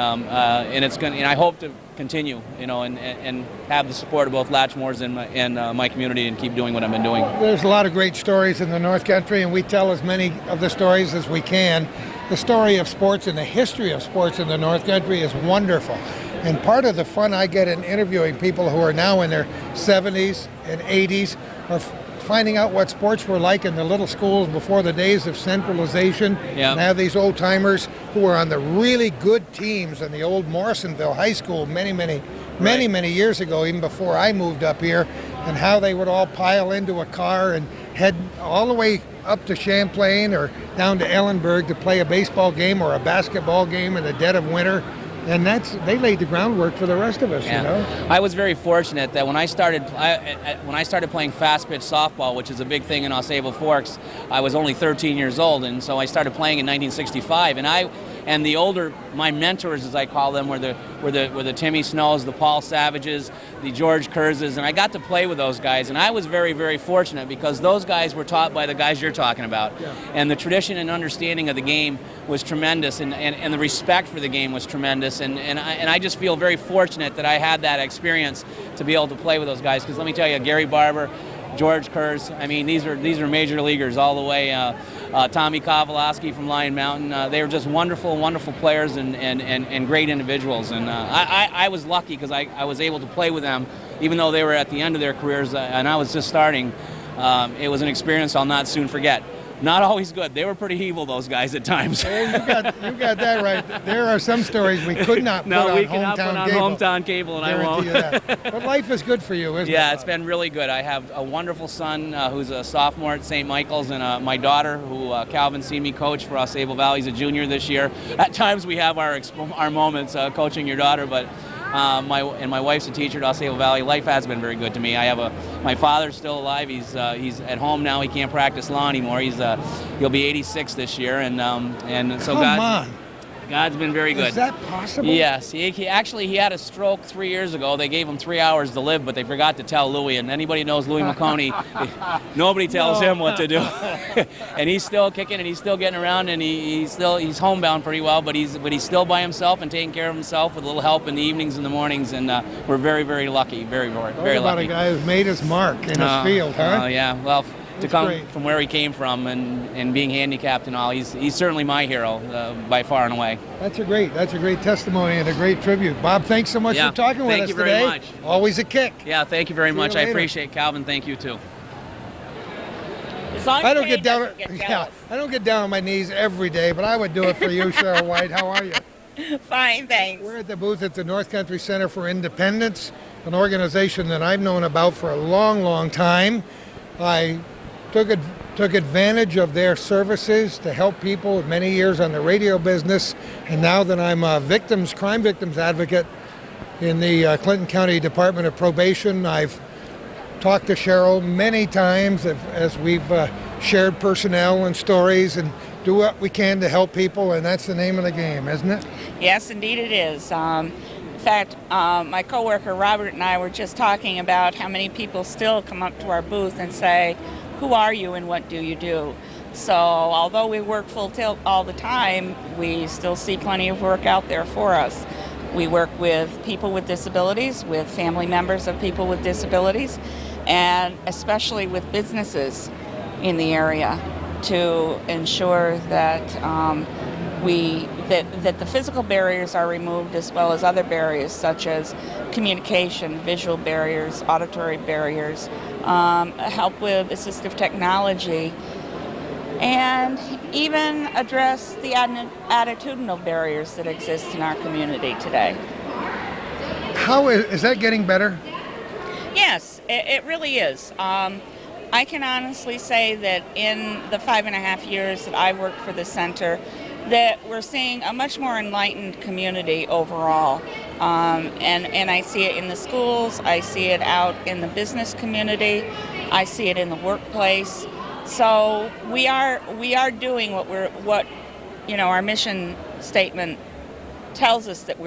it's going. And I hope to continue, and have the support of both Latchmores and my community, and keep doing what I've been doing. There's a lot of great stories in the North Country, and we tell as many of the stories as we can. The story of sports and the history of sports in the North Country is wonderful. And part of the fun I get in interviewing people who are now in their 70s and 80s are finding out what sports were like in the little schools before the days of centralization. Yeah. And have these old timers who were on the really good teams in the old Morrisonville High School many years ago, even before I moved up here, and how they would all pile into a car and head all the way up to Champlain or down to Ellenburg to play a baseball game or a basketball game in the dead of winter. And they laid the groundwork for the rest of us, I was very fortunate that when I started playing fast pitch softball, which is a big thing in Ausable Forks, I was only 13 years old, and so I started playing in 1965. And my mentors, as I call them, were the Timmy Snows, the Paul Savages, the George Kurzes, and I got to play with those guys. And I was very, very fortunate, because those guys were taught by the guys you're talking about. Yeah. And the tradition and understanding of the game was tremendous, and the respect for the game was tremendous. And I just feel very fortunate that I had that experience to be able to play with those guys. Because let me tell you, Gary Barber, George Kurz, these are major leaguers all the way. Tommy Kovaloski from Lion Mountain. They were just wonderful, wonderful players and great individuals. And I was lucky, because I was able to play with them, even though they were at the end of their careers and I was just starting. It was an experience I'll not soon forget. Not always good. They were pretty evil, those guys, at times. Hey, you got that right. There are some stories we could not put on Hometown Cable, and I won't. You that. But life is good for you, isn't it? Yeah, it's been really good. I have a wonderful son who's a sophomore at St. Michael's, and my daughter, who Calvin seen me coach for Ausable Valley. He's a junior this year. At times we have our moments coaching your daughter, but my wife's a teacher at Ausable Valley. Life has been very good to me. My father's still alive. He's at home now. He can't practice law anymore. He'll be 86 this year, and so Come on. God's been very good. Is that possible? Yes. He actually had a stroke 3 years ago. They gave him 3 hours to live, but they forgot to tell Louis. And anybody knows Louis McConey, nobody tells him what to do. And he's still kicking and he's still getting around and he's homebound pretty well, but he's still by himself and taking care of himself with a little help in the evenings and the mornings. And we're very, very lucky. Very Talk lucky. about a guy who's made his mark in his field, huh? Oh yeah. Well, to That's come great. from where he came from and being handicapped and all, he's certainly my hero by far and away. That's a great testimony and a great tribute. Bob, thanks so much Yeah, for talking with thank us you very today. much. Always a kick. Yeah, thank you very See you much. I later. appreciate it, Calvin. Thank you too. I don't get down. I don't get down on my knees every day, but I would do it for you, Cheryl White. How are you? Fine, thanks. We're at the booth at the North Country Center for Independence, an organization that I've known about for a long, long time. I took advantage of their services to help people with many years on the radio business, and now that I'm a crime victims advocate in the Clinton County Department of Probation, I've talked to Cheryl many times as we've shared personnel and stories and do what we can to help people, and that's the name of the game, isn't it? Yes, indeed it is. In fact, my coworker Robert and I were just talking about how many people still come up to our booth and say, "Who are you and what do you do?" So although we work full tilt all the time, we still see plenty of work out there for us. We work with people with disabilities, with family members of people with disabilities, and especially with businesses in the area to ensure that that the physical barriers are removed, as well as other barriers such as communication, visual barriers, auditory barriers, help with assistive technology, and even address the attitudinal barriers that exist in our community today. How is that getting better? Yes, it really is. I can honestly say that in the 5.5 years that I've worked for the center, that we're seeing a much more enlightened community overall. And I see it in the schools, I see it out in the business community, I see it in the workplace. So we are doing what our mission statement tells us that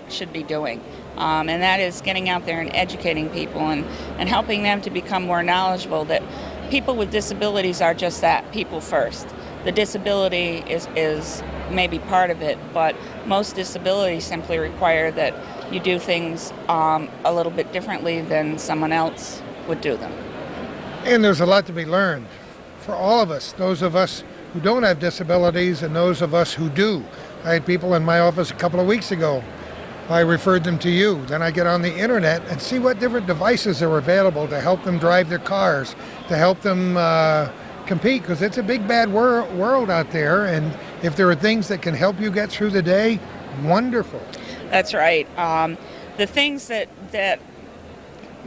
should be doing. And that is getting out there and educating people and helping them to become more knowledgeable that people with disabilities are just that, people first. The disability is maybe part of it, but most disabilities simply require that you do things a little bit differently than someone else would do them. And there's a lot to be learned for all of us, those of us who don't have disabilities and those of us who do. I had people in my office a couple of weeks ago. I referred them to you. Then I get on the internet and see what different devices are available to help them drive their cars, to help them compete, because it's a big bad world out there, and if there are things that can help you get through the day, wonderful. That's right. The things that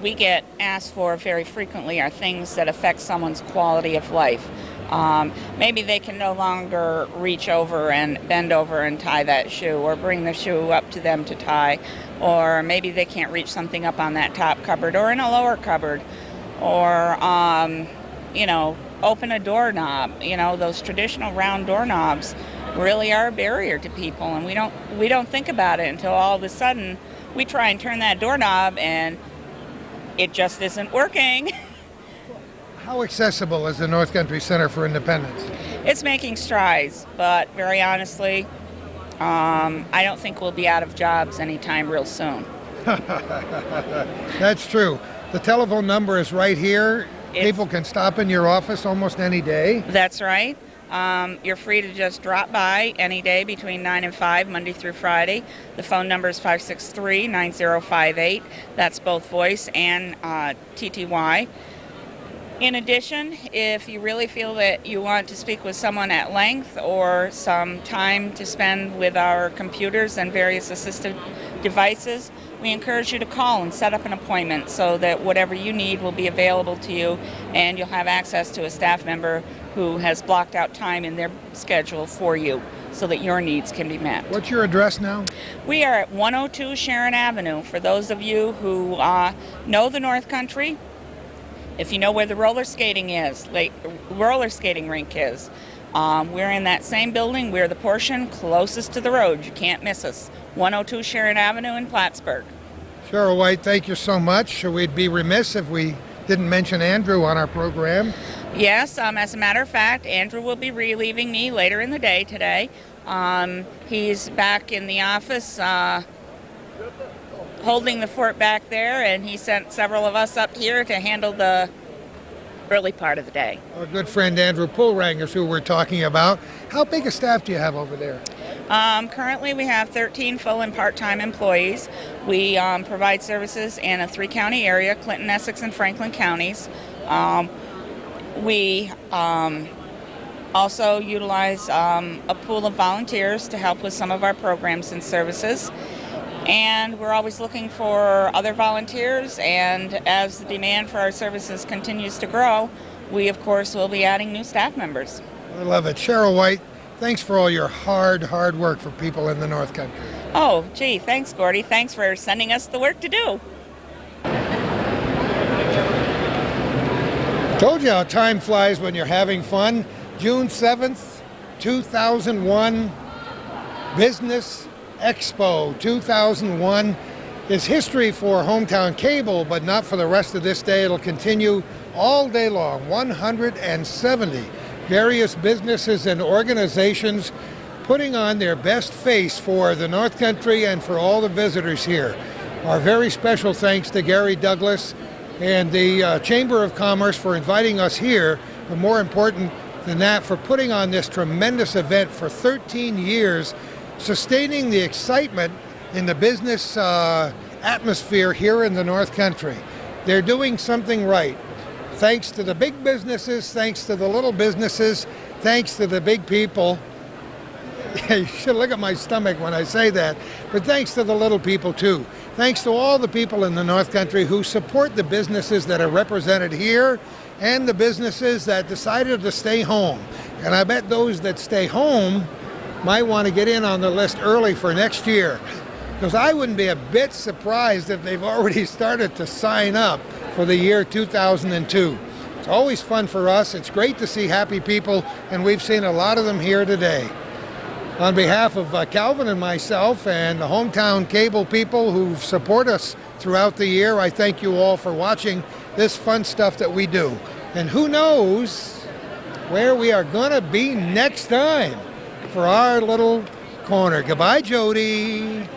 we get asked for very frequently are things that affect someone's quality of life. Maybe they can no longer reach over and bend over and tie that shoe, or bring the shoe up to them to tie, or maybe they can't reach something up on that top cupboard or in a lower cupboard, or open a doorknob. Those traditional round doorknobs really are a barrier to people, and we don't think about it until all of a sudden we try and turn that doorknob and it just isn't working. How accessible is the North Country Center for Independence? It's making strides, but very honestly, I don't think we'll be out of jobs anytime real soon. That's true. The telephone number is right here. People can stop in your office almost any day. That's right. You're free to just drop by any day between 9 and 5, Monday through Friday. The phone number is 563-9058. That's both voice and TTY. In addition, if you really feel that you want to speak with someone at length or some time to spend with our computers and various assistive devices, we encourage you to call and set up an appointment so that whatever you need will be available to you, and you'll have access to a staff member who has blocked out time in their schedule for you so that your needs can be met. What's your address now? We are at 102 Sharon Avenue. For those of you who know the North Country, if you know where the roller skating rink is, We're in that same building. We're the portion closest to the road. You can't miss us. 102 Sharon Avenue in Plattsburgh. Cheryl White, thank you so much. We'd be remiss if we didn't mention Andrew on our program. Yes, as a matter of fact, Andrew will be relieving me later in the day today. He's back in the office holding the fort back there, and he sent several of us up here to handle the early part of the day. Our good friend Andrew Poolrangers, who we're talking about. How big a staff do you have over there? Currently, we have 13 full and part-time employees. We provide services in a 3-county area, Clinton, Essex, and Franklin counties. We also utilize a pool of volunteers to help with some of our programs and services. And we're always looking for other volunteers, and as the demand for our services continues to grow, we of course will be adding new staff members. I love it. Cheryl White, thanks for all your hard work for people in the North Country. Oh, gee, thanks, Gordy. Thanks for sending us the work to do. Told you how time flies when you're having fun. June 7th, 2001, Business Expo 2001 is history for Hometown Cable, but not for the rest of this day. It'll continue all day long. 170 various businesses and organizations putting on their best face for the North Country and for all the visitors here. Our very special thanks to Gary Douglas and the Chamber of Commerce for inviting us here, but more important than that, for putting on this tremendous event for 13 years, sustaining the excitement in the business atmosphere here in the North Country. They're doing something right. Thanks to the big businesses, thanks to the little businesses, thanks to the big people. You should look at my stomach when I say that, but thanks to the little people too. Thanks to all the people in the North Country who support the businesses that are represented here and the businesses that decided to stay home. And I bet those that stay home might want to get in on the list early for next year, because I wouldn't be a bit surprised if they've already started to sign up for the year 2002. It's always fun for us. It's great to see happy people, and we've seen a lot of them here today. On behalf of Calvin and myself and the Hometown Cable people who support us throughout the year, I thank you all for watching this fun stuff that we do. And who knows where we are going to be next time for our little corner. Goodbye, Jody.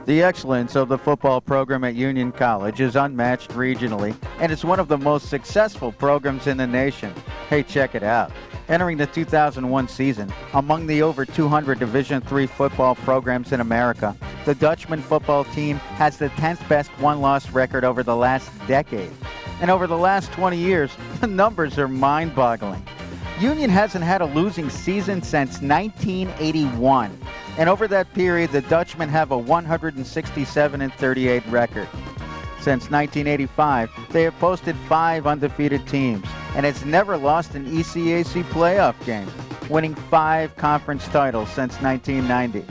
The excellence of the football program at Union College is unmatched regionally, and it's one of the most successful programs in the nation. Hey, check it out. Entering the 2001 season, among the over 200 Division III football programs in America, the Dutchman football team has the 10th best one-loss record over the last decade. And over the last 20 years, the numbers are mind-boggling. Union hasn't had a losing season since 1981. And over that period, the Dutchmen have a 167-38 record. Since 1985, they have posted 5 undefeated teams and has never lost an ECAC playoff game, winning 5 conference titles since 1990.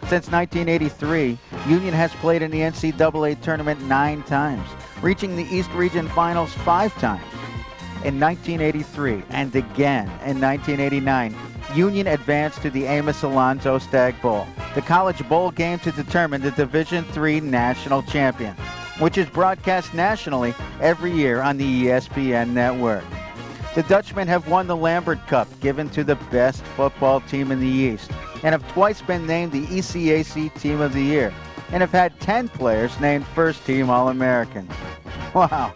Since 1983, Union has played in the NCAA tournament 9 times, reaching the East Region Finals 5 times. In 1983 and again in 1989, Union advanced to the Amos Alonzo Stagg Bowl, the college bowl game to determine the Division III national champion, which is broadcast nationally every year on the ESPN network. The Dutchmen have won the Lambert Cup, given to the best football team in the East, and have twice been named the ECAC Team of the Year, and have had 10 players named first-team All-Americans. Wow.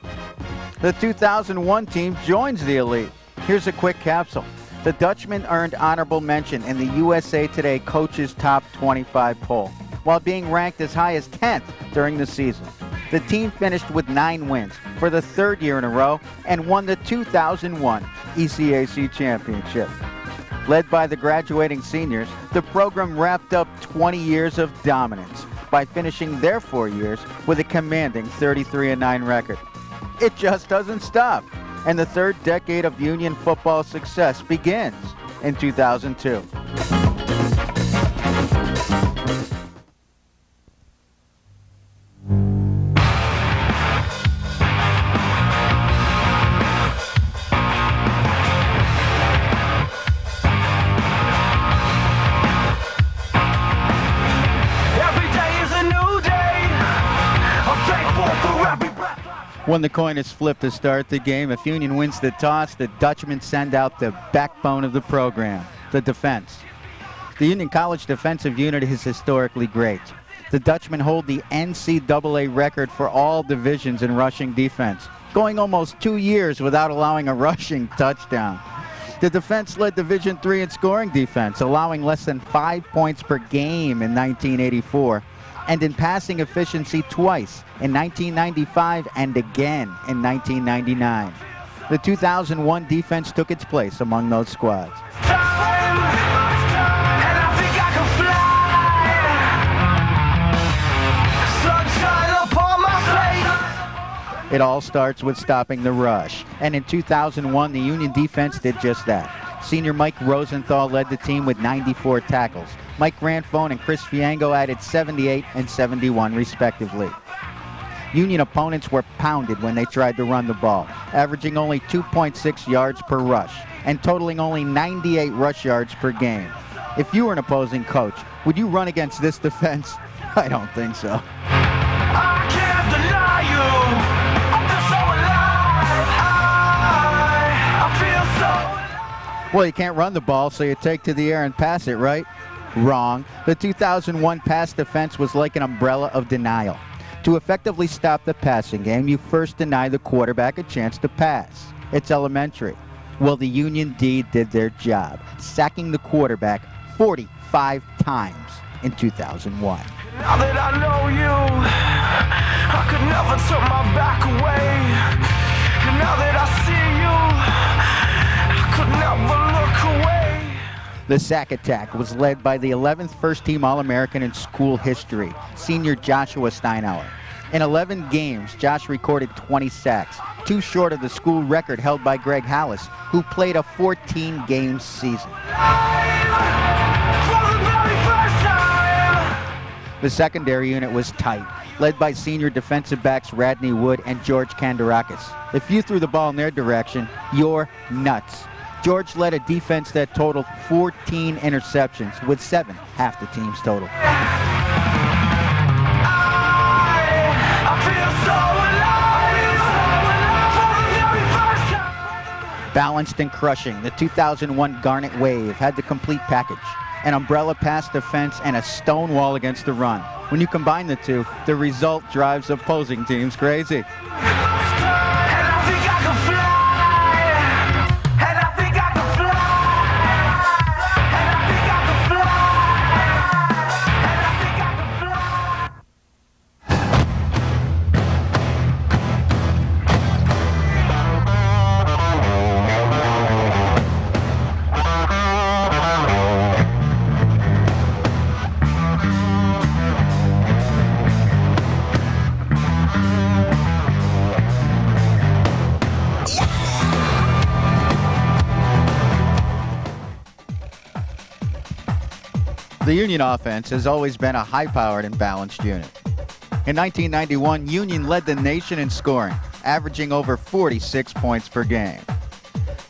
The 2001 team joins the elite. Here's a quick capsule. The Dutchmen earned honorable mention in the USA Today Coaches Top 25 poll, while being ranked as high as 10th during the season. The team finished with 9 wins for the 3rd year in a row and won the 2001 ECAC Championship. Led by the graduating seniors, the program wrapped up 20 years of dominance by finishing their 4 years with a commanding 33-9 record. It just doesn't stop, and the 3rd decade of Union football success begins in 2002. When the coin is flipped to start the game, if Union wins the toss, the Dutchmen send out the backbone of the program, the defense. The Union College defensive unit is historically great. The Dutchmen hold the NCAA record for all divisions in rushing defense, going almost 2 years without allowing a rushing touchdown. The defense led Division III in scoring defense, allowing less than 5 points per game in 1984. And in passing efficiency twice, in 1995 and again in 1999. The 2001 defense took its place among those squads. It all starts with stopping the rush. And in 2001, the Union defense did just that. Senior Mike Rosenthal led the team with 94 tackles. Mike Ranfone and Chris Fiango added 78 and 71 respectively. Union opponents were pounded when they tried to run the ball, averaging only 2.6 yards per rush and totaling only 98 rush yards per game. If you were an opposing coach, would you run against this defense? I don't think so. I can't deny you. I feel so alive. I feel so alive. Well, you can't run the ball, so you take to the air and pass it, right? Wrong. The 2001 pass defense was like an umbrella of denial. To effectively stop the passing game, you first deny the quarterback a chance to pass. It's elementary. Well, the Union D did their job, sacking the quarterback 45 times in 2001. Now that I know you, I could never turn my back away. And now that I see you, I could never look away. The sack attack was led by the 11th first-team All-American in school history, senior Joshua Steinauer. In 11 games, Josh recorded 20 sacks, 2 short of the school record held by Greg Hallis, who played a 14-game season. The secondary unit was tight, led by senior defensive backs Radney Wood and George Kandarakis. If you threw the ball in their direction, you're nuts. George led a defense that totaled 14 interceptions, with 7 half the team's total. Balanced and crushing, the 2001 Garnet Wave had the complete package. an umbrella pass defense, and a stone wall against the run. When you combine the two, the result drives opposing teams crazy. The Union offense has always been a high-powered and balanced unit. In 1991, Union led the nation in scoring, averaging over 46 points per game.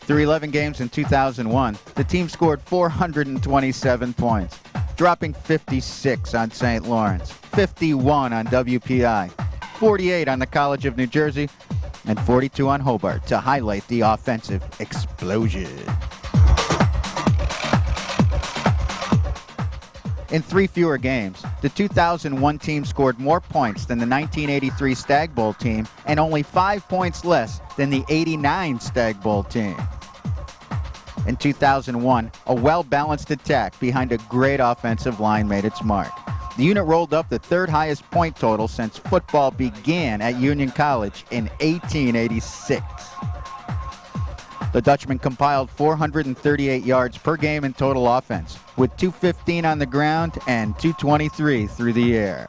Through 11 games in 2001, the team scored 427 points, dropping 56 on St. Lawrence, 51 on WPI, 48 on the College of New Jersey, and 42 on Hobart to highlight the offensive explosion. In 3 fewer games, the 2001 team scored more points than the 1983 Stag Bowl team and only 5 points less than the 89 Stag Bowl team. In 2001, a well-balanced attack behind a great offensive line made its mark. The unit rolled up the 3rd highest point total since football began at Union College in 1886. The Dutchmen compiled 438 yards per game in total offense, with 215 on the ground and 223 through the air.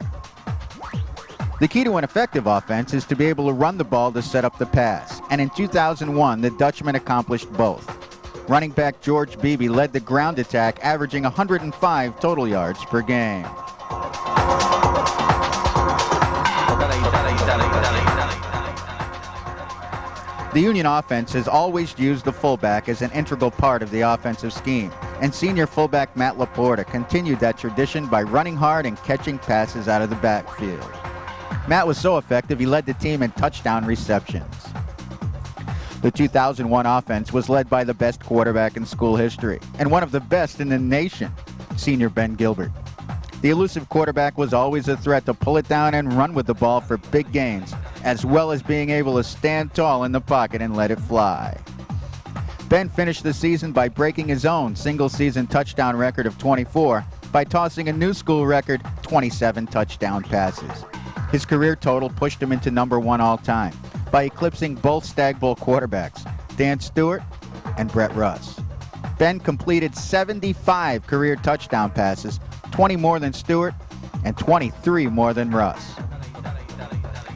The key to an effective offense is to be able to run the ball to set up the pass, and in 2001, the Dutchmen accomplished both. Running back George Beebe led the ground attack, averaging 105 total yards per game. The Union offense has always used the fullback as an integral part of the offensive scheme, and senior fullback Matt Laporta continued that tradition by running hard and catching passes out of the backfield. Matt was so effective, he led the team in touchdown receptions. The 2001 offense was led by the best quarterback in school history, and one of the best in the nation, senior Ben Gilbert. The elusive quarterback was always a threat to pull it down and run with the ball for big gains, as well as being able to stand tall in the pocket and let it fly. Ben finished the season by breaking his own single-season touchdown record of 24 by tossing a new school record 27 touchdown passes. His career total pushed him into number 1 all-time by eclipsing both Stag Bowl quarterbacks, Dan Stewart and Brett Russ. Ben completed 75 career touchdown passes, 20 more than Stewart and 23 more than Russ.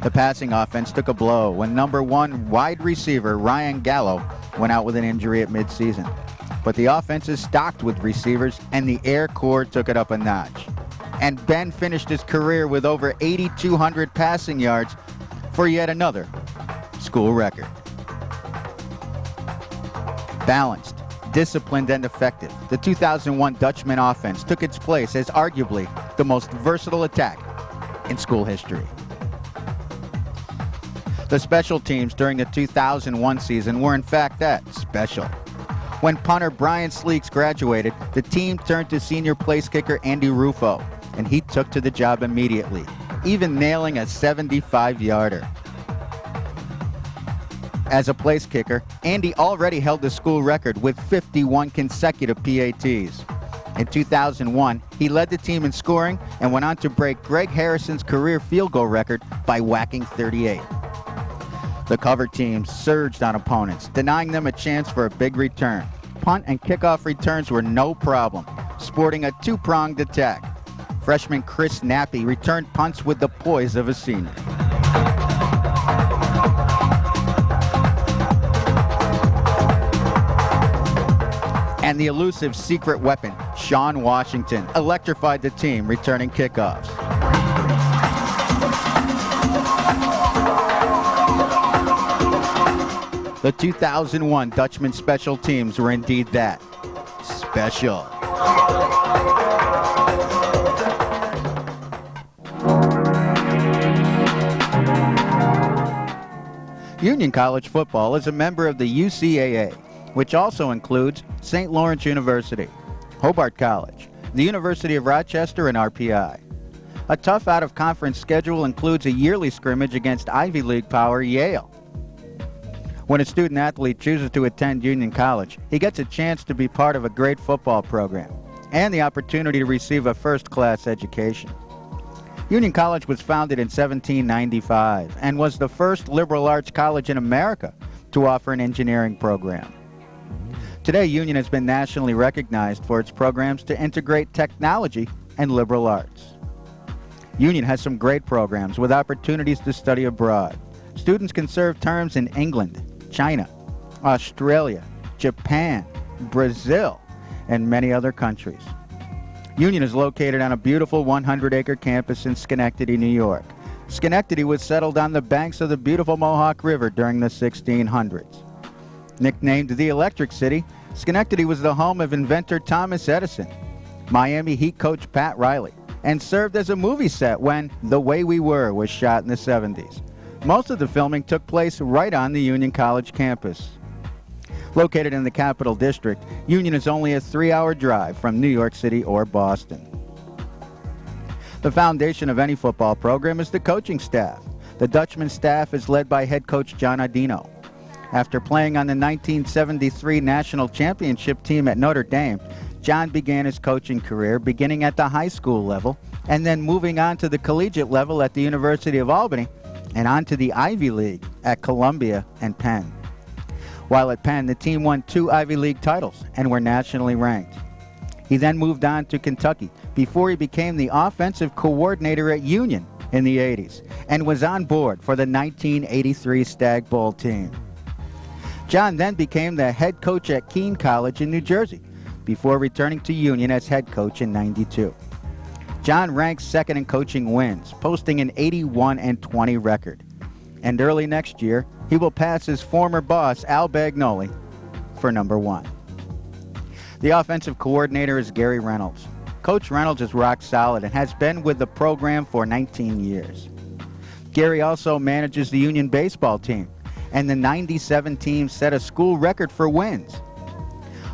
The passing offense took a blow when number 1 wide receiver Ryan Gallo went out with an injury at midseason. But the offense is stocked with receivers, and the Air Corps took it up a notch. And Ben finished his career with over 8,200 passing yards for yet another school record. Balanced, disciplined, and effective, the 2001 Dutchman offense took its place as arguably the most versatile attack in school history. The special teams during the 2001 season were in fact that, special. When punter Brian Sleeks graduated, the team turned to senior place kicker Andy Rufo, and he took to the job immediately, even nailing a 75-yarder. As a place kicker, Andy already held the school record with 51 consecutive PATs. In 2001, he led the team in scoring and went on to break Greg Harrison's career field goal record by whacking 38. The cover teams surged on opponents, denying them a chance for a big return. Punt and kickoff returns were no problem, sporting a 2-pronged attack. Freshman Chris Nappy returned punts with the poise of a senior. And the elusive secret weapon, Sean Washington, electrified the team returning kickoffs. The 2001 Dutchman special teams were indeed that, special. Union College football is a member of the UCAA, which also includes St. Lawrence University, Hobart College, the University of Rochester, and RPI. A tough out-of-conference schedule includes a yearly scrimmage against Ivy League power Yale. When a student-athlete chooses to attend Union College, he gets a chance to be part of a great football program and the opportunity to receive a first-class education. Union College was founded in 1795 and was the first liberal arts college in America to offer an engineering program. Today, Union has been nationally recognized for its programs to integrate technology and liberal arts. Union has some great programs with opportunities to study abroad. Students can serve terms in England, China, Australia, Japan, Brazil, and many other countries. Union is located on a beautiful 100-acre campus in Schenectady, New York. Schenectady was settled on the banks of the beautiful Mohawk River during the 1600s. Nicknamed the Electric City, Schenectady was the home of inventor Thomas Edison, Miami Heat coach Pat Riley, and served as a movie set when The Way We Were was shot in the 70s. Most of the filming took place right on the Union College campus. Located in the Capital District, Union is only a 3-hour drive from New York City or Boston. The foundation of any football program is the coaching staff. The Dutchman staff is led by head coach John Adino. After playing on the 1973 national championship team at Notre Dame, John began his coaching career beginning at the high school level and then moving on to the collegiate level at the University of Albany and on to the Ivy League at Columbia and Penn. While at Penn, the team won 2 Ivy League titles and were nationally ranked. He then moved on to Kentucky before he became the offensive coordinator at Union in the 80s and was on board for the 1983 Stag Bowl team. John then became the head coach at Keene College in New Jersey before returning to Union as head coach in '92. John ranks second in coaching wins, posting an 81-20 record. And early next year, he will pass his former boss, Al Bagnoli, for number 1. The offensive coordinator is Gary Reynolds. Coach Reynolds is rock solid and has been with the program for 19 years. Gary also manages the Union baseball team, and the '97 team set a school record for wins.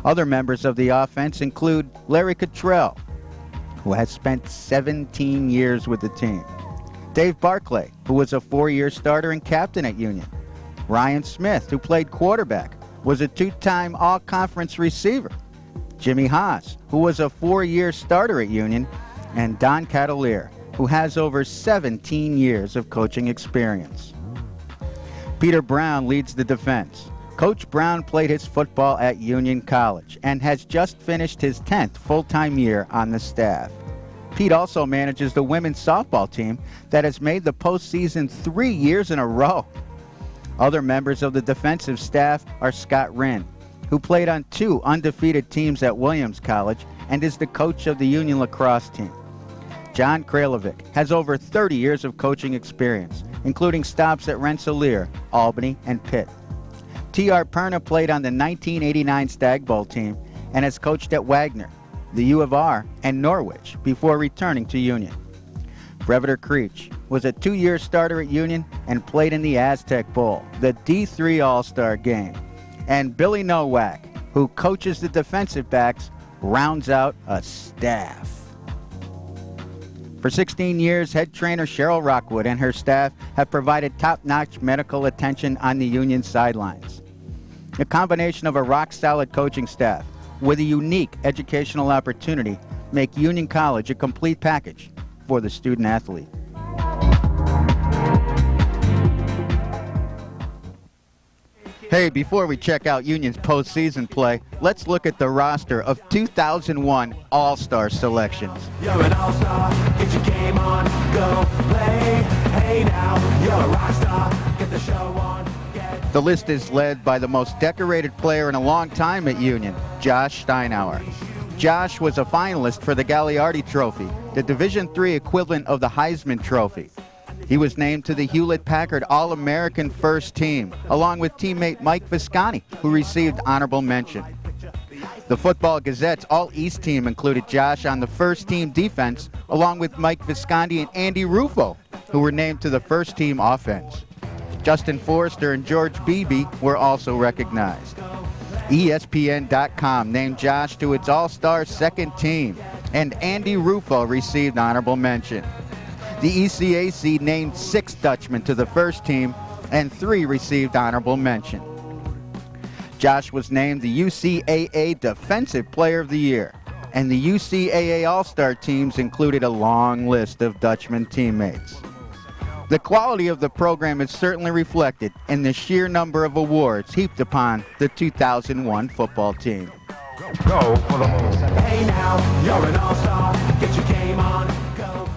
Other members of the offense include Larry Cottrell, who has spent 17 years with the team, Dave Barclay, who was a 4-year starter and captain at Union, Ryan Smith, who played quarterback, was a 2-time all-conference receiver, Jimmy Haas, who was a 4-year starter at Union, and Don Catalier, who has over 17 years of coaching experience. Peter Brown leads the defense. Coach Brown played his football at Union College and has just finished his 10th full-time year on the staff. Pete also manages the women's softball team that has made the postseason 3 years in a row. Other members of the defensive staff are Scott Wren, who played on 2 undefeated teams at Williams College and is the coach of the Union lacrosse team. John Kralovic has over 30 years of coaching experience, including stops at Rensselaer, Albany, and Pitt. T.R. Perna played on the 1989 Stag Bowl team and has coached at Wagner, the U of R, and Norwich before returning to Union. Breviter Creech was a 2-year starter at Union and played in the Aztec Bowl, the D3 All-Star game. And Billy Nowak, who coaches the defensive backs, rounds out a staff. For 16 years, head trainer Cheryl Rockwood and her staff have provided top-notch medical attention on the Union sidelines. A combination of a rock-solid coaching staff with a unique educational opportunity make Union College a complete package for the student-athlete. Hey, before we check out Union's postseason play, let's look at the roster of 2001 All-Star selections. You're an all-star, get your game on, go play. Hey now, you're a rock star, get the show on. The list is led by the most decorated player in a long time at Union, Josh Steinauer. Josh was a finalist for the Gagliardi Trophy, the Division III equivalent of the Heisman Trophy. He was named to the Hewlett-Packard All-American First Team, along with teammate Mike Visconti, who received honorable mention. The Football Gazette's All-East team included Josh on the first-team defense, along with Mike Visconti and Andy Rufo, who were named to the first-team offense. Justin Forrester and George Beebe were also recognized. ESPN.com named Josh to its All-Star second team, and Andy Rufo received honorable mention. The ECAC named 6 Dutchmen to the first team, and 3 received honorable mention. Josh was named the UCAA Defensive Player of the Year, and the UCAA All-Star teams included a long list of Dutchman teammates. The quality of the program is certainly reflected in the sheer number of awards heaped upon the 2001 football team. Go for the move. Hey now, you're an all-star. Get your game on. Go.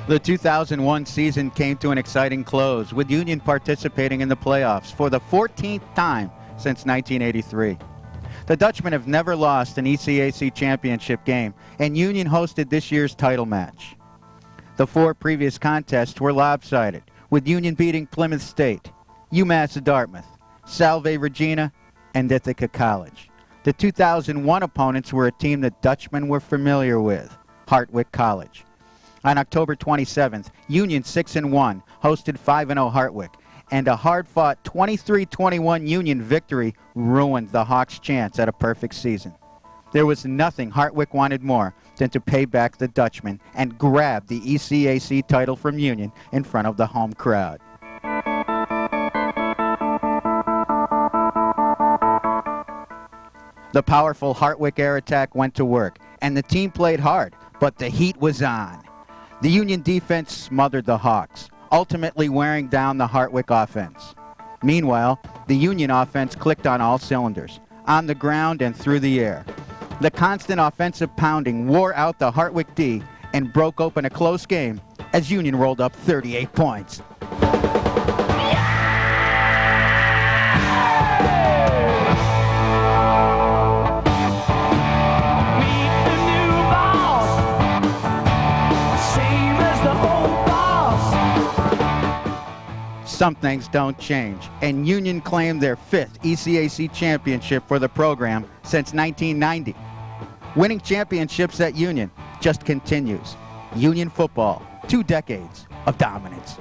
The 2001 season came to an exciting close, with Union participating in the playoffs for the 14th time since 1983. The Dutchmen have never lost an ECAC championship game, and Union hosted this year's title match. The 4 previous contests were lopsided, with Union beating Plymouth State, UMass Dartmouth, Salve Regina, and Ithaca College. The 2001 opponents were a team that Dutchmen were familiar with, Hartwick College. On October 27th, Union 6-1 hosted 5-0 Hartwick, and a hard-fought 23-21 Union victory ruined the Hawks' chance at a perfect season. There was nothing Hartwick wanted more than to pay back the Dutchmen and grab the ECAC title from Union in front of the home crowd. The powerful Hartwick air attack went to work, and the team played hard, but the heat was on. The Union defense smothered the Hawks, ultimately wearing down the Hartwick offense. Meanwhile, the Union offense clicked on all cylinders, on the ground and through the air. The constant offensive pounding wore out the Hartwick D and broke open a close game as Union rolled up 38 points. Some things don't change, and Union claimed their 5th ECAC championship for the program since 1990. Winning championships at Union just continues. Union football, 2 decades of dominance.